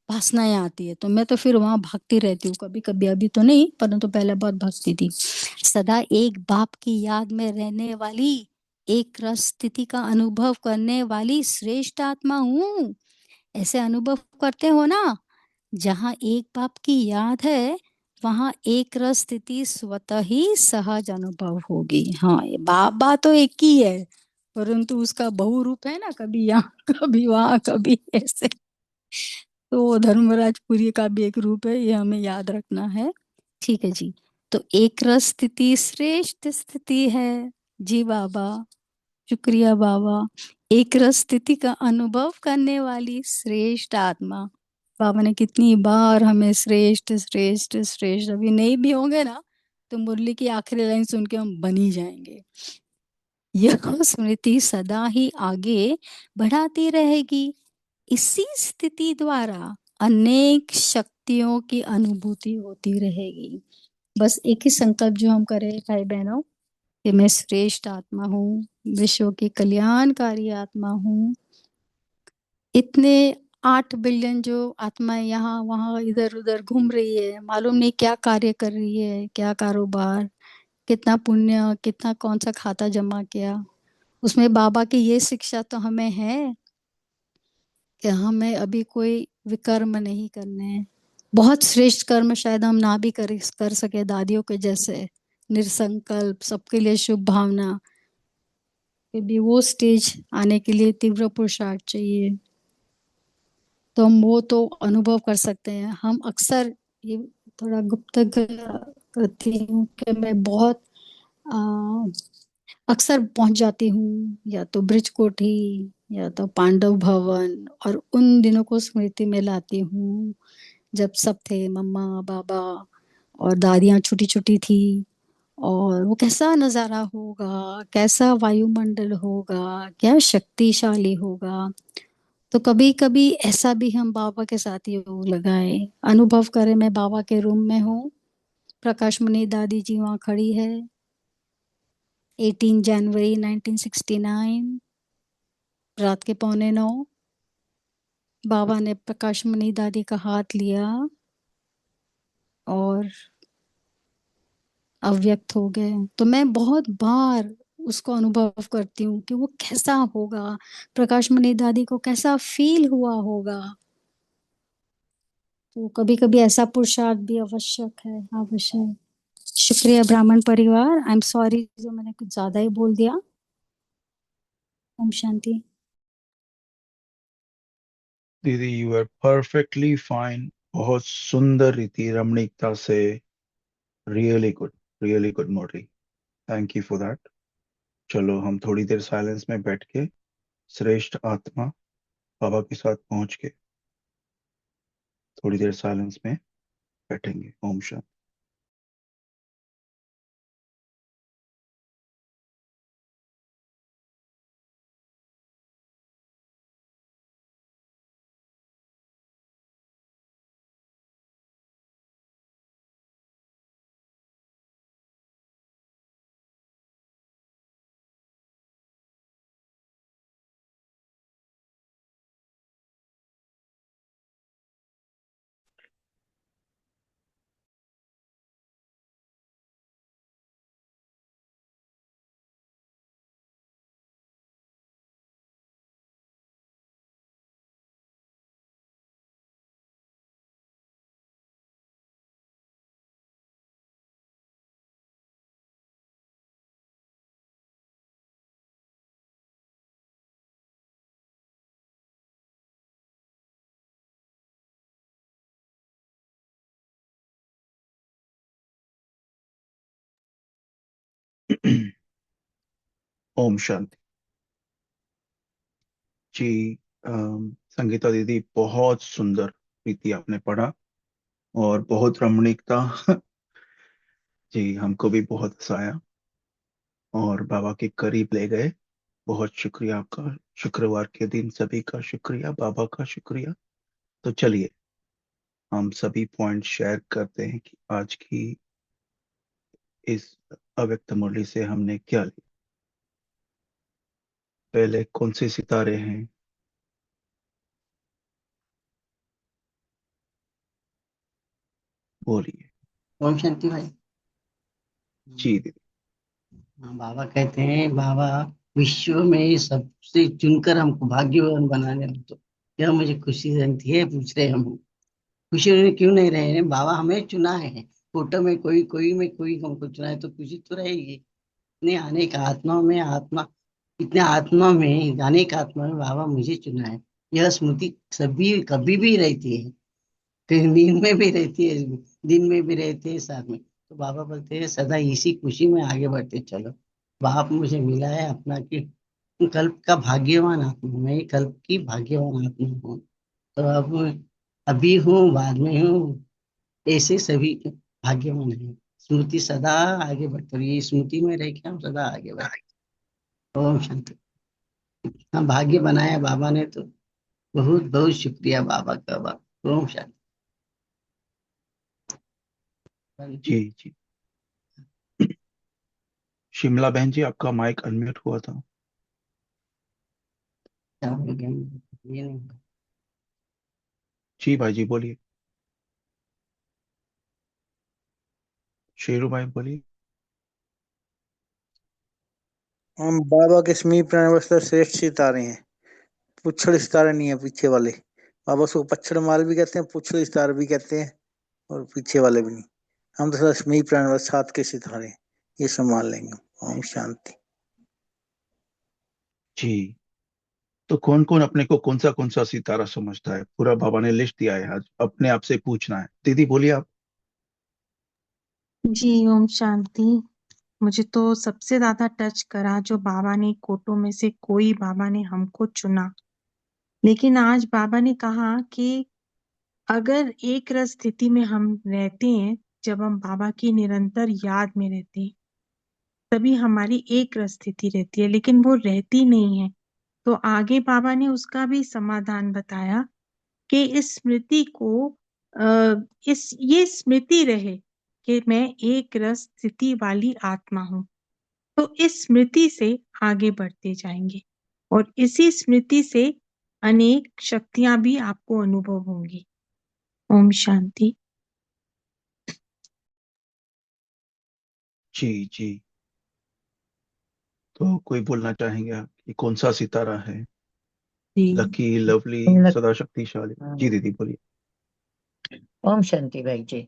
वासनाएं आती है, तो मैं तो फिर वहां भागती रहती हूँ कभी कभी। अभी तो नहीं, परंतु पहले बहुत भागती थी। सदा एक बाप की याद में रहने वाली, एक रस स्थिति का अनुभव करने वाली श्रेष्ठ आत्मा हूँ। ऐसे अनुभव करते हो ना, जहाँ एक बाप की याद है वहां एक रस स्थिति स्वतः ही सहज अनुभव होगी। हाँ, ये बाबा तो एक ही है, परंतु उसका बहुरूप है ना, कभी यहाँ कभी वहां कभी ऐसे। तो धर्मराजपुरी का भी एक रूप है, ये हमें याद रखना है। ठीक है जी। तो एक रस स्थिति श्रेष्ठ स्थिति है जी बाबा। शुक्रिया बाबा। एक रस स्थिति का अनुभव करने वाली श्रेष्ठ आत्मा। बाबा ने कितनी बार हमें श्रेष्ठ श्रेष्ठ श्रेष्ठ, अभी नहीं भी होंगे ना तो मुरली की आखिरी लाइन सुन के हम बन ही जाएंगे। यह स्मृति सदा ही आगे बढ़ाती रहेगी। इसी स्थिति द्वारा अनेक शक्तियों की अनुभूति होती रहेगी। बस एक ही संकल्प जो हम करें भाई बहनों, कि मैं श्रेष्ठ आत्मा हूँ, विश्व की कल्याणकारी आत्मा हूँ। इतने 8 बिलियन जो आत्माएं यहाँ वहाँ इधर उधर घूम रही है, मालूम नहीं क्या कार्य कर रही है, क्या कारोबार, कितना पुण्य, कितना कौन सा खाता जमा किया। उसमें बाबा की ये शिक्षा तो हमें है कि हमें अभी कोई विकर्म नहीं करने हैं। बहुत श्रेष्ठ कर्म शायद हम ना भी कर सके दादियों के जैसे निरसंकल्प, सबके लिए शुभ भावना, फिर भी वो स्टेज आने के लिए तीव्र पुरुषार्थ चाहिए। तो हम वो तो अनुभव कर सकते हैं। हम अक्सर ये थोड़ा गुप्त करती हूँ कि मैं बहुत अक्सर पहुंच जाती हूँ या तो ब्रिज कोठी या तो पांडव भवन, और उन दिनों को स्मृति में लाती हूँ जब सब थे, मम्मा बाबा और दादियाँ छोटी छोटी थी। और वो कैसा नजारा होगा, कैसा वायुमंडल होगा, क्या शक्तिशाली होगा। तो कभी कभी ऐसा भी हम बाबा के साथ योग लगाए, अनुभव करें। मैं बाबा के रूम में हूँ, प्रकाश मुनि दादी जी वहाँ खड़ी है। 18 जनवरी 1969, रात के 8:45, बाबा ने प्रकाश मुनि दादी का हाथ लिया और अव्यक्त हो गए। तो मैं बहुत बार उसको अनुभव करती हूँ कि वो कैसा होगा, प्रकाश मणि दादी को कैसा फील हुआ होगा। तो कभी कभी ऐसा पुरुषार्थ भी आवश्यक है, आवश्यक। शुक्रिया ब्राह्मण परिवार, आई एम सॉरी जो मैंने कुछ ज्यादा ही बोल दिया। ओम शांति। दीदी यू आर परफेक्टली फाइन। बहुत सुंदर रीति रमणीकता से। Really good, really good Mori. Thank you for that. चलो हम थोड़ी देर साइलेंस में बैठ के श्रेष्ठ आत्मा बाबा के साथ पहुंच के थोड़ी देर साइलेंस में बैठेंगे। ओम शांति। ओम शांति जी। संगीता दीदी बहुत सुंदर रीति आपने पढ़ा और बहुत रमणीकता। जी हमको भी बहुत हंसाया और बाबा के करीब ले गए। बहुत शुक्रिया आपका। शुक्रवार के दिन सभी का शुक्रिया, बाबा का शुक्रिया। तो चलिए हम सभी पॉइंट शेयर करते हैं कि आज की इस अव्यक्त मुरली से हमने क्या लिया। पहले कौन से सितारे हैं, बोलिए। ओम शांति भाई। जी दीदी। हाँ, बाबा कहते हैं, बाबा विश्व में सबसे चुनकर हमको भाग्यवान बनाने में, तो यह मुझे खुशी रहती है। पूछ रहे हम खुशी में क्यों नहीं रहे हैं? बाबा हमें चुना है। फोटो में कोई कोई में कोई हमको चुना है तो खुशी तो रहेगी। इतने अनेक आत्मा में आत्मा, इतने आत्मा में अनेक आत्मा में बाबा मुझे चुना है। यह स्मृति सभी कभी भी रहती है, कहीं नींद में भी रहती है, दिन में भी रहते हैं साथ में। तो बाबा बोलते हैं सदा इसी खुशी में आगे बढ़ते चलो। बाप मुझे मिला है अपना कि कल्प का भाग्यवान आत्मा, मैं ही कल्प की भाग्यवान आत्मा हूँ। तो अब अभी हूँ, बाद में हूँ, ऐसे सभी भाग्यवान है। स्मृति सदा आगे बढ़ती रही, स्मृति में रह के हम सदा आगे बढ़े। ओम शांति। हाँ, भाग्य बनाया बाबा ने तो बहुत बहुत शुक्रिया बाबा का। बाबा ओम शांति। जी जी। शिमला बहन जी, आपका माइक अनम्यूट हुआ था। क्या हो गया? ये नहीं। जी भाई जी बोलिए। शेरू भाई बोलिए। हम बाबा के समीप प्राणवस्था श्रेष्ठ सितारे हैं। पुच्छड़ सितारे नहीं है पीछे वाले। बाबा उसको पच्छड़ माल भी कहते हैं, पुच्छड़ सितारे भी कहते हैं, और पीछे वाले भी नहीं। हम तो सदा समीप प्राणवस्था साथ के सितारे हैं, ये संभाल लेंगे। ओम शांति। जी। तो कौन कौन अपने को कौन सा सितारा समझता है? पूरा बाबा ने लिस्ट दिया है, आज अपने आप से पूछना है। दीदी बोलिए आप। जी ओम शांति। मुझे तो सबसे ज्यादा टच करा जो बाबा ने कोटों में से कोई बाबा ने हमको चुना। लेकिन आज बाबा ने कहा कि अगर एक रस स्थिति में हम रहते हैं, जब हम बाबा की निरंतर याद में रहते हैं, तभी हमारी एक रस स्थिति रहती है, लेकिन वो रहती नहीं है। तो आगे बाबा ने उसका भी समाधान बताया कि इस स्मृति को इस ये स्मृति रहे कि मैं एक रस स्थिति वाली आत्मा हूँ। तो इस स्मृति से आगे बढ़ते जाएंगे और इसी स्मृति से अनेक शक्तियां भी आपको अनुभव होंगी। ओम शांति। जी जी। तो कोई बोलना चाहेंगे आप कि कौन सा सितारा है? जी। लकी, लवली, लक- सदा शक्तिशाली? जी दीदी बोलिए। ओम शांति भाई जी।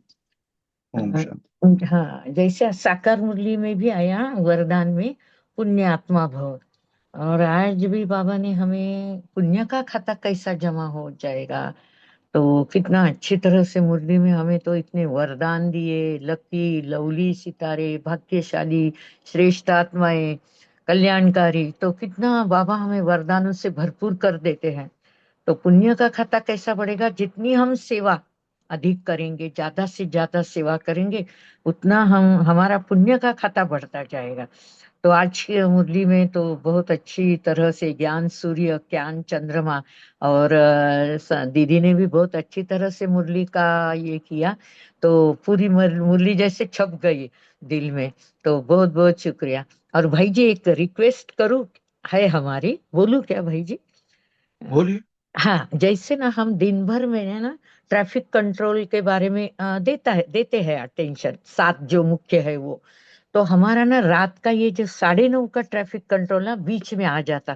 ओम अ, शांति। हाँ, जैसे साकार मुरली में भी आया वरदान में, पुण्य आत्मा भव। और आज भी बाबा ने हमें पुण्य का खाता कैसा जमा हो जाएगा, तो कितना अच्छी तरह से मुरली में हमें तो इतने वरदान दिए। लकी, लवली, सितारे, भाग्यशाली, श्रेष्ठ आत्माएं, कल्याणकारी, तो कितना बाबा हमें वरदानों से भरपूर कर देते हैं। तो पुण्य का खाता कैसा बढ़ेगा? जितनी हम सेवा अधिक करेंगे, ज्यादा से ज्यादा सेवा करेंगे, उतना हम हमारा पुण्य का खाता बढ़ता जाएगा। तो आज की मुरली में तो बहुत अच्छी तरह से ज्ञान सूर्य, ज्ञान चंद्रमा, और दीदी ने भी बहुत अच्छी तरह से मुरली का ये किया। तो पूरी मुरली जैसे छप गई दिल में। तो बहुत बहुत शुक्रिया। और भाई जी एक रिक्वेस्ट करूं, है हमारी, बोलूं क्या भाई जी? बोलिए। हाँ, जैसे ना हम दिन भर में है ना ट्रैफिक कंट्रोल के बारे में देते हैं अटेंशन, सात जो मुख्य है वो। तो हमारा ना रात का ये जो 9:30 का ट्रैफिक कंट्रोल ना बीच में आ जाता,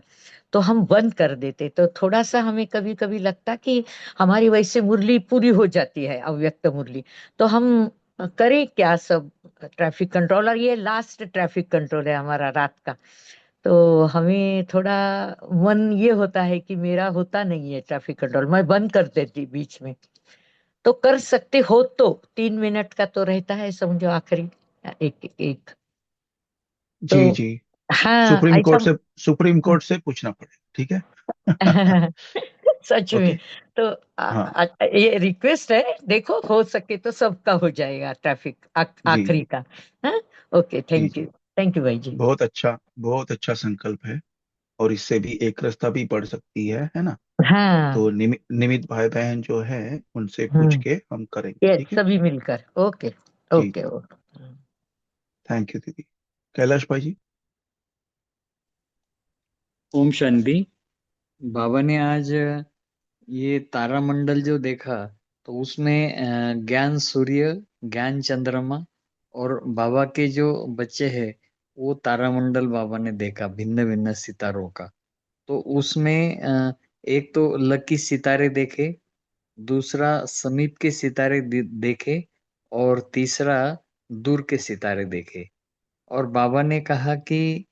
तो हम बंद कर देते। तो थोड़ा सा हमें कभी कभी लगता कि हमारी वैसे मुरली पूरी हो जाती है, अव्यक्त मुरली। तो हम करें क्या सब ट्रैफिक कंट्रोल, और ये लास्ट ट्रैफिक कंट्रोल है हमारा रात का। तो हमें थोड़ा मन ये होता है कि मेरा होता नहीं है ट्रैफिक कंट्रोल, मैं बंद कर देती बीच में। तो कर सकते हो तो 3 मिनट का तो रहता है समझो आखिरी, एक एक। तो जी जी। हाँ सुप्रीम ऐसा। कोर्ट से सुप्रीम कोर्ट से पूछना पड़ेगा, ठीक है। सच में। ओके। तो हाँ। ये रिक्वेस्ट है, देखो हो सके तो सबका हो जाएगा ट्रैफिक जी आखिरी का। हाँ। ओके, जी। Thank you. जी। थैंक यू भाई जी। बहुत अच्छा संकल्प है। और इससे भी एक रास्ता भी बढ़ सकती है ना? हाँ। तो निमित भाई बहन जो है उनसे पूछ हम्म। के हम करेंगे, ये ठीक है। सभी मिलकर। ओके। जी ओके जी। ओके। थैंक यू दीदी। कैलाश भाई जी। ओम शांति। बाबा ने आज ये तारामंडल जो देखा, तो उसमें ज्ञान सूर्य, ज्ञान चंद्रमा, और बाबा के जो बच्चे हैं वो तारामंडल बाबा ने देखा, भिन्न भिन्न सितारों का। तो उसमें एक तो लकी सितारे देखे, दूसरा समीप के सितारे देखे, और तीसरा दूर के सितारे देखे। और बाबा ने कहा कि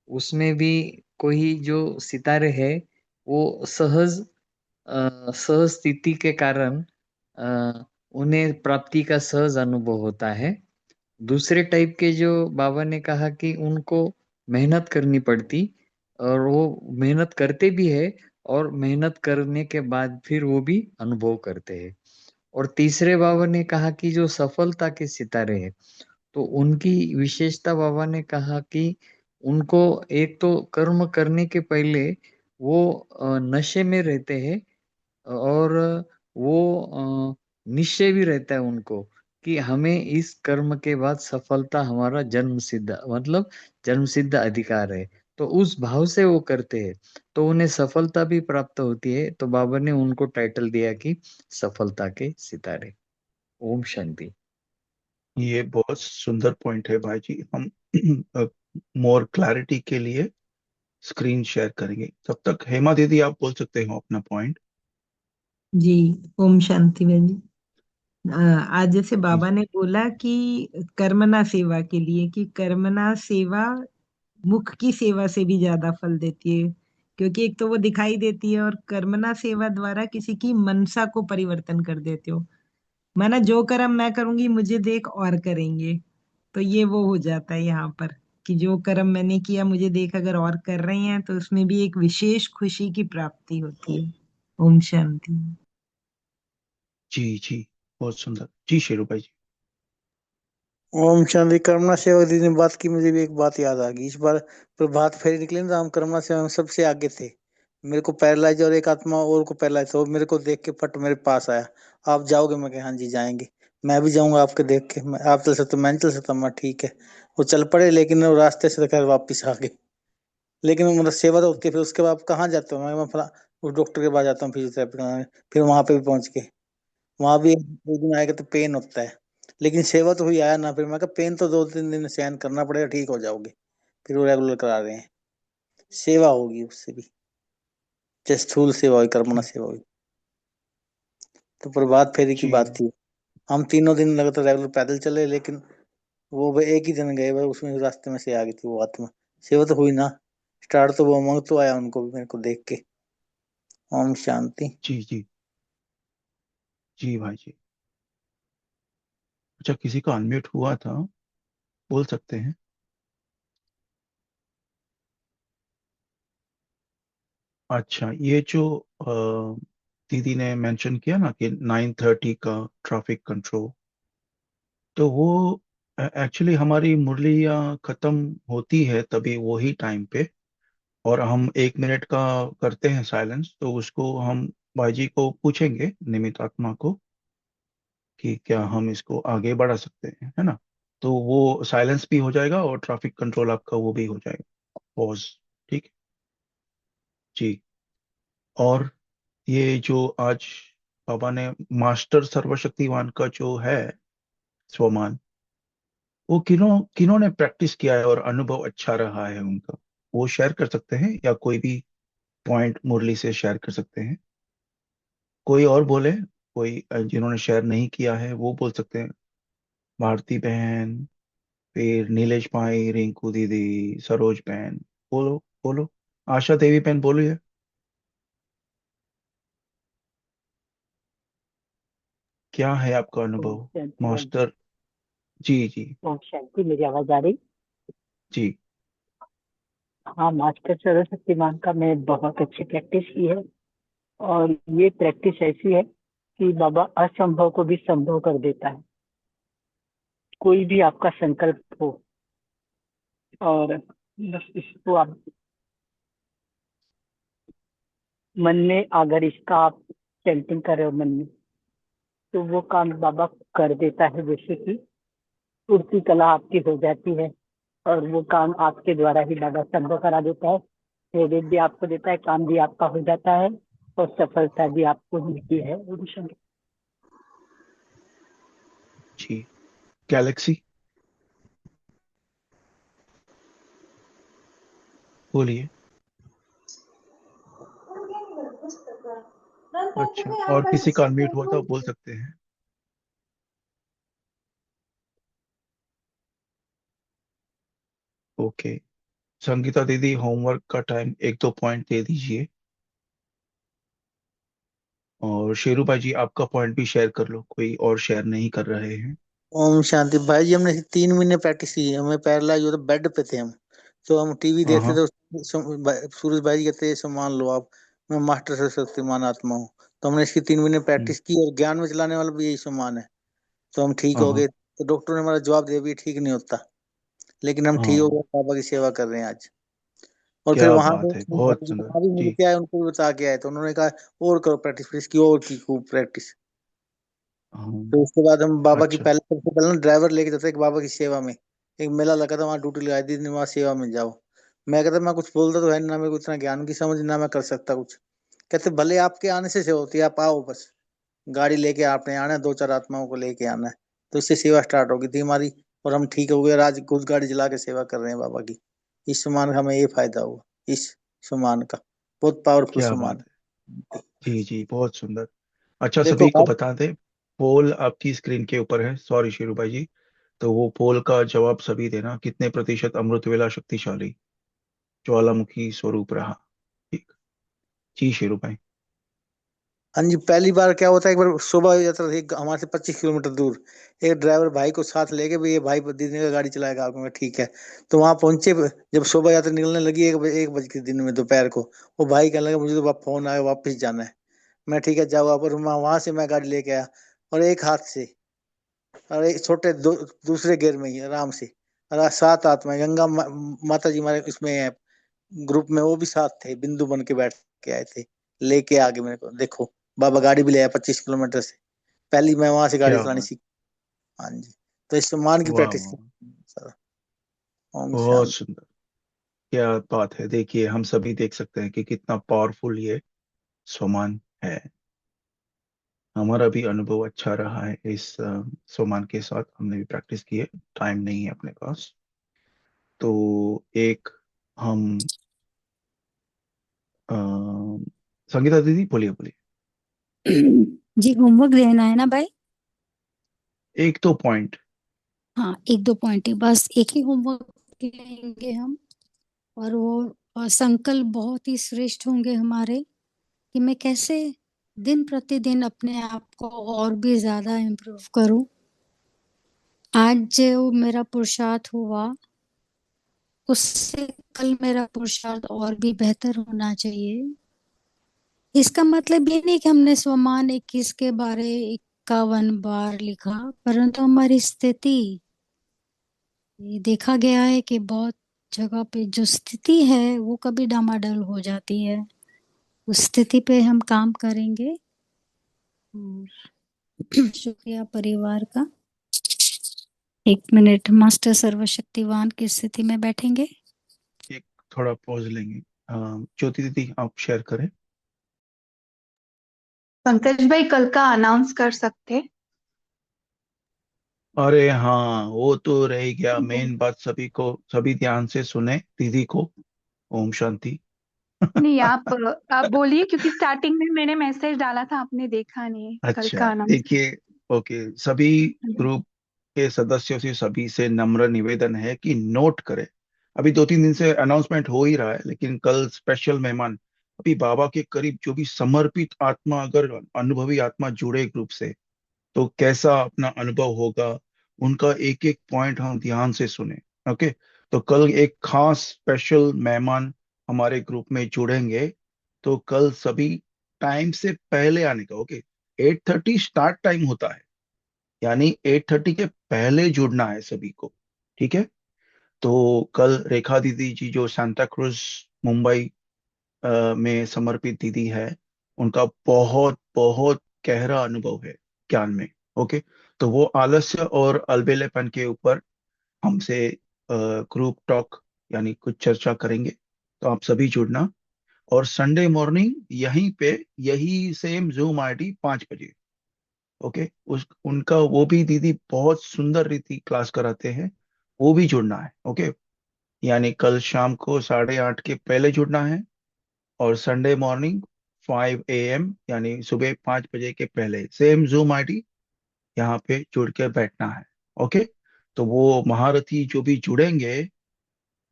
उसमें भी कोई जो सितारे हैं वो सहज स्थिति के कारण उन्हें प्राप्ति का सहज अनुभव होता है। दूसरे टाइप के जो बाबा ने कहा कि उनको मेहनत करनी पड़ती, और वो मेहनत करते भी है, और मेहनत करने के बाद फिर वो भी अनुभव करते हैं। और तीसरे बाबा ने कहा कि जो सफलता के सितारे हैं, तो उनकी विशेषता बाबा ने कहा कि उनको एक तो कर्म करने के पहले वो नशे में रहते हैं, और वो निश्चय भी रहता है उनको कि हमें इस कर्म के बाद सफलता हमारा जन्म सिद्ध, मतलब जन्म सिद्ध अधिकार है। तो उस भाव से वो करते हैं, तो उन्हें सफलता भी प्राप्त होती है। तो बाबा ने उनको टाइटल दिया कि सफलता के सितारे। ओम शांति। ये बहुत सुंदर पॉइंट है भाई जी। हम मोर क्लैरिटी के लिए स्क्रीन शेयर करेंगे। तब तक हेमा दीदी आप बोल सकते हो अपना पॉइंट। जी। ओम शांति बहन जी। आज जैसे जी बाबा ने बोला कि कर्मना सेवा के लिए, कि कर्मना सेवा मुख की सेवा से भी ज्यादा फल देती है, क्योंकि एक तो वो दिखाई देती है, और कर्मना सेवा द्वारा किसी की मनसा को परिवर्तन कर देते हो। माना जो कर्म मैं करूंगी मुझे देख और करेंगे, तो ये वो हो जाता है यहाँ पर, कि जो कर्म मैंने किया मुझे देख अगर और कर रहे हैं तो उसमें भी एक विशेष खुशी की प्राप्ति होती है। ओम शांति। जी जी, बहुत सुंदर जी। शेरू भाई जी। ओम शांति। करुणा सेवा दीदी ने बात की, मुझे भी एक बात याद आ गई। इस बार प्रभात फेरी निकले ना, तो हम करुणा सेवा में सबसे आगे थे। मेरे को पैरालाइज और एक आत्मा और को पैरालाइज था, वो मेरे को देख के फट मेरे पास आया। आप जाओगे? मैं कहा हाँ जी जाएंगे। मैं भी जाऊंगा आपके देख के। आप चल सकते हो? मैं नहीं चल सकता। मैं ठीक है। वो चल पड़े, लेकिन वो रास्ते से खैर वापिस आ गए। लेकिन मतलब सेवा तो होती है। फिर उसके बाद आप कहाँ जाते हो? मैं फला उस डॉक्टर के पास जाता हूँ फिजियोथेरेपी कराने। फिर वहां पे भी पहुंच के, वहां भी 1 2 दिन आएगा तो पेन होता है, लेकिन सेवा तो हुई आया ना। फिर मैं कहा पेन तो 2 3 दिन सहन करना पड़ेगा, ठीक हो जाओगे। फिर वो रेगुलर करा रहे हैं। सेवा होगी उससे भी, चाहे स्थूल सेवा हुई, कर्मणा जी सेवा हुई। तो प्रभात फेरी की बात जी थी। हम 3 दिन लगातार रेगुलर पैदल चले, लेकिन वो भाई एक ही दिन गए भाई, उसमें रास्ते में से आ गई थी वो आत्मा। सेवा तो हुई ना। स्टार्ट तो वो मंग तो आया उनको भी मेरे को देख के। ओम शांति। जी जी जी भाई जी। अच्छा, किसी का अनम्यूट हुआ था, बोल सकते हैं। अच्छा, ये जो दीदी ने मेंशन किया ना कि 9:30 का ट्रैफिक कंट्रोल, तो वो एक्चुअली हमारी मुरलियाँ खत्म होती है तभी वही टाइम पे, और हम 1 मिनट का करते हैं साइलेंस। तो उसको हम भाई जी को पूछेंगे, निमित आत्मा को, कि क्या हम इसको आगे बढ़ा सकते हैं, है ना। तो वो साइलेंस भी हो जाएगा और ट्रैफिक कंट्रोल आपका वो भी हो जाएगा, पॉज। ठीक है जी। और ये जो आज बाबा ने मास्टर सर्वशक्तिवान का जो है स्वमान, वो किन्हों किन्हों ने प्रैक्टिस किया है और अनुभव अच्छा रहा है उनका, वो शेयर कर सकते हैं, या कोई भी पॉइंट मुरली से शेयर कर सकते हैं। कोई और बोले, कोई जिन्होंने शेयर नहीं किया है वो बोल सकते हैं। भारती बहन, फिर नीलेश भाई, रिंकू दीदी, सरोज बहन, बोलो बोलो। आशा देवी बहन बोलिए, क्या है आपका ओम अनुभव शांति बहन जी। मास्टर। जी जी ओम शांति, मेरी आवाज आ रही? जी हाँ, मास्टर सर्वशक्तिमान का मैं बहुत अच्छी प्रैक्टिस की है। और ये प्रैक्टिस ऐसी है कि बाबा असंभव को भी संभव कर देता है। कोई भी आपका संकल्प हो, और बस इसको आप मन में, अगर इसका आप चैंटिंग कर रहे हो मन में, तो वो काम बाबा कर देता है। जैसे कि उड़ती कला आपकी हो जाती है, और वो काम आपके द्वारा ही बाबा संभव करा देता है। क्रेडिट भी आपको देता है, काम भी आपका हो जाता है, और सफलता भी आपको मिलती है। जी। गैलेक्सी बोलिए। अच्छा, और किसी का अनम्यूट हुआ था वो बोल सकते हैं। ओके, संगीता दीदी होमवर्क का टाइम 1 2 पॉइंट दे दीजिए। और शेरू भाई जी आपका पॉइंट भी शेयर कर लो, कोई और शेयर नहीं कर रहे हैं। ओम शांति। भाई जी हमने 3 महीने प्रैक्टिस की है। हमें पैरालाइज हुआ था, बेड पे थे हम। तो हम टीवी हाँ देखते हाँ थे, सूरज भाई जी कहते ये मान लो आप, मैं मास्टर से शक्तिमान आत्मा हूँ। तो हमने इसकी 3 महीने हम्म, प्रैक्टिस की, और ज्ञान में चलाने वाला भी यही सम्मान है। तो हम ठीक हाँ हो हाँ गए। तो डॉक्टर ने हमारा जवाब दिया भी ठीक नहीं होता, लेकिन हम ठीक हो हाँ, गए, बाबा की सेवा कर रहे हैं आज। और फिर क्या वहां बात पे है, सूरज बहुत भाई जी सुंदर वहां भी मिल जी। के आए, उनको भी बता के आए, तो उन्होंने कहा और करो प्रैक्टिस, फिर इसकी और की खूब प्रैक्टिस। हाँ, तो उसके बाद हम बाबा की अच्छा पहले, सबसे पहले ना ड्राइवर लेके जाते एक बाबा की सेवा में। एक मेला लगा था, वहां ड्यूटी लगाई दी थी, वहां सेवा में जाओ। मैं कहता मैं कुछ बोलता तो है नहीं, ना मेरे को इतना ज्ञान की समझ, ना मैं कर सकता कुछ। कहते भले आपके आने से होती है, आप आओ बस, गाड़ी लेके आपने आना है, 2-4 आत्माओं को लेके आना है। तो इससे सेवा स्टार्ट होगी थी हमारी, और हम ठीक हो गए, और आज खुद गाड़ी चला के सेवा कर रहे हैं बाबा की। इस सम्मान का हमें ये फायदा हुआ, इस सम्मान का, बहुत पावरफुल क्या सम्मान बात है। है, जी जी, बहुत सुंदर। अच्छा, देखो सभी को हर, बता दें, पोल आपकी स्क्रीन के ऊपर है, सॉरी शेरू भाई जी। तो वो पोल का जवाब सभी देना, कितने प्रतिशत अमृत वेला शक्तिशाली ज्वालामुखी स्वरूप रहा। ठीक, जी शेरू भाई। हाँ जी, पहली बार क्या होता है, एक बार सुबह यात्रा थी हमारे से 25 किलोमीटर दूर। एक ड्राइवर भाई को साथ लेके भी, ये भाई दीदी का गाड़ी चलाएगा आपको, मैं ठीक है। तो वहां पहुंचे, जब शोभा यात्रा निकलने लगी 1 बजे के दिन में दोपहर को, वो भाई कहने लगा मुझे तो फोन आया, वापस जाना है। मैं ठीक है जाओ आप, और वहां से मैं गाड़ी लेके आया, और एक हाथ से, और एक छोटे दूसरे गियर में ही आराम से। और 7 आत्माएं गंगा माता जी हमारे इसमें है, ग्रुप में, वो भी साथ थे, बिंदु बन के बैठ के आए थे, लेके आगे मेरे को देखो। बाबा गाड़ी भी ले आया 25 किलोमीटर से, पहली मैं वहां से गाड़ी क्या चलानी बात, सीखी। हाँ जी। तो इस सम्मान की वाह प्रैक्टिस वाह, की सर। ओम बहुत शांति। सुंदर। क्या बात है, देखिए हम सभी देख सकते हैं कि कितना पावरफुल ये स्वमान है। हमारा भी अनुभव अच्छा रहा है इस स्वमान के साथ, हमने भी प्रैक्टिस की है। टाइम नहीं है अपने पास, तो एक हम अ, संगीता दीदी बोलिए बोलिए। जी होमवर्क देना है ना भाई। एक तो पॉइंट। हाँ, एक दो पॉइंट ही बस, एक ही होमवर्क लेंगे हम। और वो संकल्प बहुत ही श्रेष्ठ होंगे हमारे, कि मैं कैसे दिन प्रतिदिन अपने आप को और भी ज्यादा इम्प्रूव करूं। आज जो मेरा पुरुषार्थ हुआ, उससे कल मेरा पुरुषार्थ और भी बेहतर होना चाहिए। इसका मतलब ये नहीं कि हमने स्वमान 21 के बारे 51 बार लिखा, परंतु हमारी स्थिति, ये देखा गया है कि बहुत जगह पे जो स्थिति है वो कभी डामाडोल हो जाती है। उस स्थिति पे हम काम करेंगे। और शुक्रिया परिवार का। 1 मिनट, मास्टर सर्वशक्तिवान की स्थिति में बैठेंगे। एक थोड़ा पॉज लेंगे। ज्योति दीदी आप शेयर करें। पंकज भाई कल का अनाउंस कर सकते। अरे हाँ, वो तो रह गया मेन बात, सभी को, सभी ध्यान से सुने दीदी को। ओम शांति। नहीं आप बोलिए, क्योंकि स्टार्टिंग में मैंने मैसेज डाला था, आपने देखा नहीं कल अच्छा का अनाउंस। देखिए, ओके, सभी ग्रुप के सदस्यों से, सभी से नम्र निवेदन है कि नोट करें। अभी 2-3 दिन से अनाउंसमेंट हो ही रहा है, लेकिन कल स्पेशल मेहमान, अभी बाबा के करीब जो भी समर्पित आत्मा, अगर अनुभवी आत्मा जुड़े ग्रुप से, तो कैसा अपना अनुभव होगा, उनका एक एक पॉइंट हम ध्यान से सुने। ओके, तो कल एक खास स्पेशल मेहमान हमारे ग्रुप में जुड़ेंगे, तो कल सभी टाइम से पहले आने का। ओके, 8:30 स्टार्ट टाइम होता है, यानी 8:30 के पहले जुड़ना है सभी को। ठीक है, तो कल रेखा दीदी जी जो सांता क्रूज मुंबई में समर्पित दीदी है, उनका बहुत बहुत गहरा अनुभव है ज्ञान में। ओके, तो वो आलस्य और अलबेलेपन के ऊपर हमसे ग्रुप टॉक, यानी कुछ चर्चा करेंगे। तो आप सभी जुड़ना, और संडे मॉर्निंग यहीं पे, यही सेम जूम आईडी 5 बजे। ओके, उस उनका वो भी दीदी बहुत सुंदर रीति क्लास कराते हैं, वो भी जुड़ना है। ओके, यानी कल शाम को 8:30 के पहले जुड़ना है, और संडे मॉर्निंग 5 AM, यानी सुबह 5 बजे के पहले सेम जूम आईडी यहाँ पे जुड़ के बैठना है। ओके, तो वो महारथी जो भी जुड़ेंगे,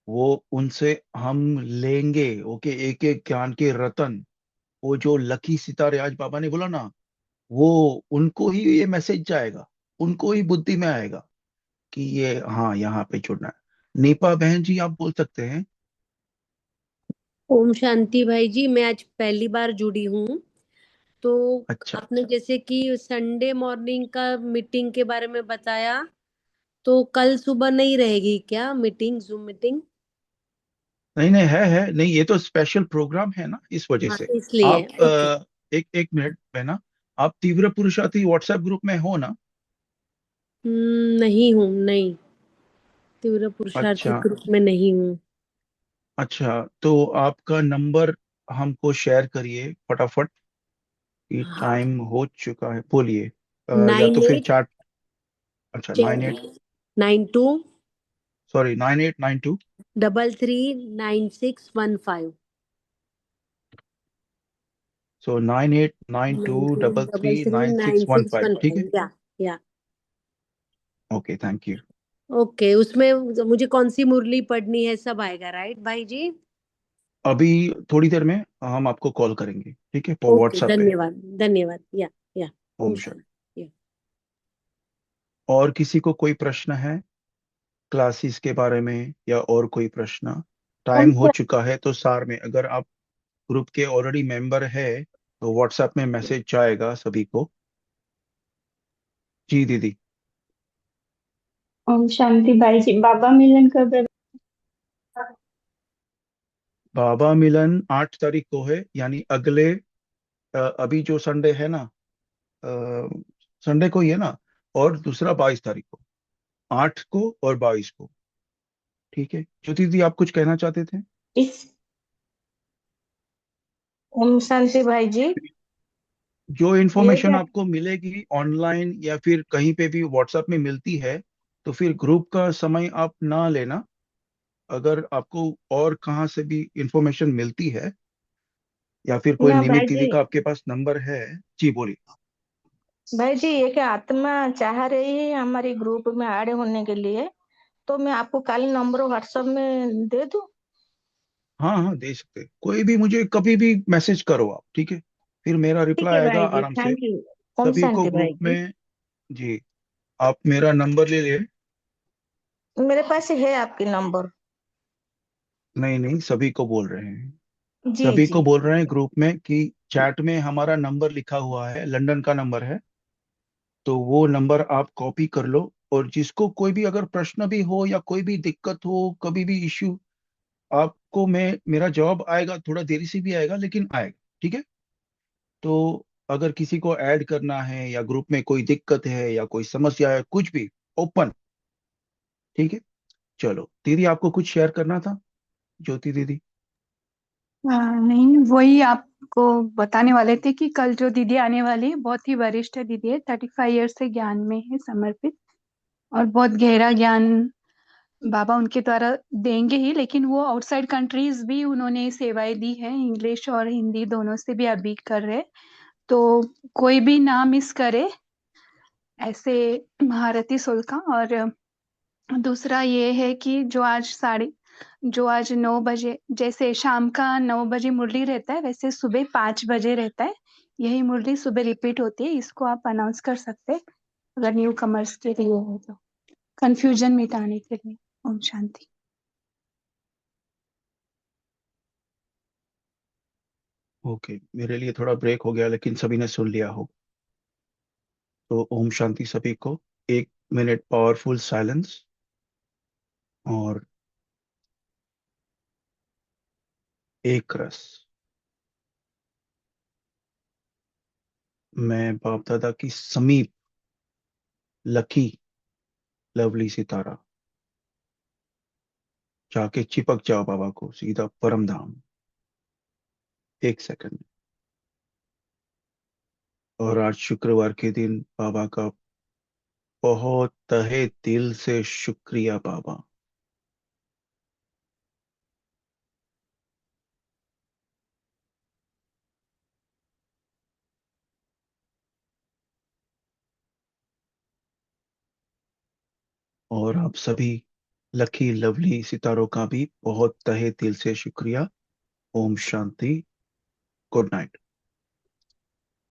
वो उनसे हम लेंगे, ओके, एक एक ज्ञान के रतन। वो जो लकी सितारे आज बाबा ने बोला ना, वो उनको ही ये मैसेज जाएगा, उनको ही बुद्धि में आएगा कि ये हाँ यहाँ पे जुड़ना है। नीपा बहन जी, आप बोल सकते हैं। ओम शांति भाई जी, मैं आज पहली बार जुड़ी हूँ। तो अच्छा। आपने जैसे कि संडे मॉर्निंग का मीटिंग के बारे में बताया, तो कल सुबह नहीं रहेगी क्या मीटिंग, जूम मीटिंग? नहीं नहीं, है नहीं, ये तो स्पेशल प्रोग्राम है ना, इस वजह हाँ, से। इसलिए आप ओके। एक एक मिनट बहना, आप तीव्र पुरुषार्थी व्हाट्सएप ग्रुप में हो ना? नहीं हूँ, नहीं, तीव्र पुरुषार्थी अच्छा। ग्रुप में नहीं हूँ। अच्छा, तो आपका नंबर हमको शेयर करिए फटाफट, कि हाँ, टाइम हो चुका है, बोलिए। या तो नाइन फिर एट चैट। अच्छा, 98, 92 सॉरी, 9892। 339615। सो 9892 double three double three nine nine six one six five one ठीक है। फाइव या ओके, थैंक यू। ओके, उसमें मुझे कौन सी मुरली पढ़नी है सब आएगा, राइट भाई जी? अभी थोड़ी देर में हम आपको कॉल करेंगे, ठीक है, ओके, व्हाट्सएप पे। धन्यवाद धन्यवाद, या ओम ओम शांति। शांति। और किसी को कोई प्रश्न है क्लासेस के बारे में, या और कोई प्रश्न? टाइम हो चुका है, तो सार में, अगर आप ग्रुप के ऑलरेडी मेंबर है तो व्हाट्सएप में मैसेज जाएगा सभी को। जी दीदी। ओम शांति भाई जी, बाबा मिलन कब है? बाबा मिलन 8 तारीख को है, यानी अगले अभी जो संडे है ना, संडे को ही है ना, और दूसरा 22 तारीख को, 8 को और 22 को। ठीक है, ज्योति दीदी, आप कुछ कहना चाहते थे? इस ओम शांति भाई जी, जो ये इन्फॉर्मेशन क्या? आपको मिलेगी ऑनलाइन या फिर कहीं पे भी व्हाट्सएप में मिलती है, तो फिर ग्रुप का समय आप ना लेना। अगर आपको और कहाँ से भी इंफॉर्मेशन मिलती है, या फिर कोई ना निमित भाई दीदी जी, का आपके पास नंबर है। जी बोलिए। भाई जी ये क्या आत्मा चाह रही है हमारे ग्रुप में ऐड होने के लिए, तो मैं आपको कल नंबर व्हाट्सएप में दे दूं? हाँ हाँ, दे सकते हैं। कोई भी मुझे कभी भी मैसेज करो आप, ठीक है, फिर मेरा ठीक रिप्लाई है आएगा भाई जी, आराम से। Thank you. ओम सभी को शांति भाई ग्रुप जी, में। जी, आप मेरा नंबर ले लिए। मेरे पास है आपके नंबर। नहीं नहीं, सभी को बोल रहे हैं। जी सभी जी को बोल जी। रहे हैं ग्रुप में, कि चैट में हमारा नंबर लिखा हुआ है, लंदन का नंबर है। तो वो नंबर आप कॉपी कर लो, और जिसको कोई भी अगर प्रश्न भी हो या कोई भी दिक्कत हो, कभी भी इश्यू, आपको मैं, मेरा जवाब आएगा, थोड़ा देरी से भी आएगा लेकिन आएगा, ठीक है। तो अगर किसी को ऐड करना है, या ग्रुप में कोई दिक्कत है या कोई समस्या है, कुछ भी, ओपन। ठीक है। चलो दीदी, आपको कुछ शेयर करना था, ज्योति दीदी? नहीं, वही आपको बताने वाले थे कि कल जो दीदी आने वाली है, बहुत ही वरिष्ठ दीदी है, 35 ईयर्स से ज्ञान में है समर्पित, और बहुत गहरा ज्ञान बाबा उनके द्वारा देंगे ही, लेकिन वो आउटसाइड कंट्रीज भी उन्होंने सेवाएं दी है, इंग्लिश और हिंदी दोनों से भी अभी कर रहे। तो कोई भी ना मिस करे ऐसे महारथी शुल्क का। और दूसरा ये है कि जो आज 9 बजे, जैसे शाम का 9 बजे मुरली रहता है, वैसे सुबह 5 बजे रहता है। यही मुरली सुबह रिपीट होती है, इसको आप अनाउंस कर सकते हैं अगर न्यू कमर्स के लिए हो तो, कंफ्यूजन मिटाने के लिए। ओम शांति। ओके, मेरे लिए थोड़ा ब्रेक हो गया, लेकिन सभी ने सुन लिया हो। तो ओम शांति सभी को। 1 मिनट पावरफुल साइलेंस, और एक रस। मैं बाप दादा की समीप, लकी लवली सितारा, जाके चिपक जाओ बाबा को, सीधा परम धाम। 1 सेकंड। और आज शुक्रवार के दिन बाबा का बहुत तहे दिल से शुक्रिया बाबा। और आप सभी लकी लवली सितारों का भी बहुत तहे दिल से शुक्रिया। ओम शांति। Good night.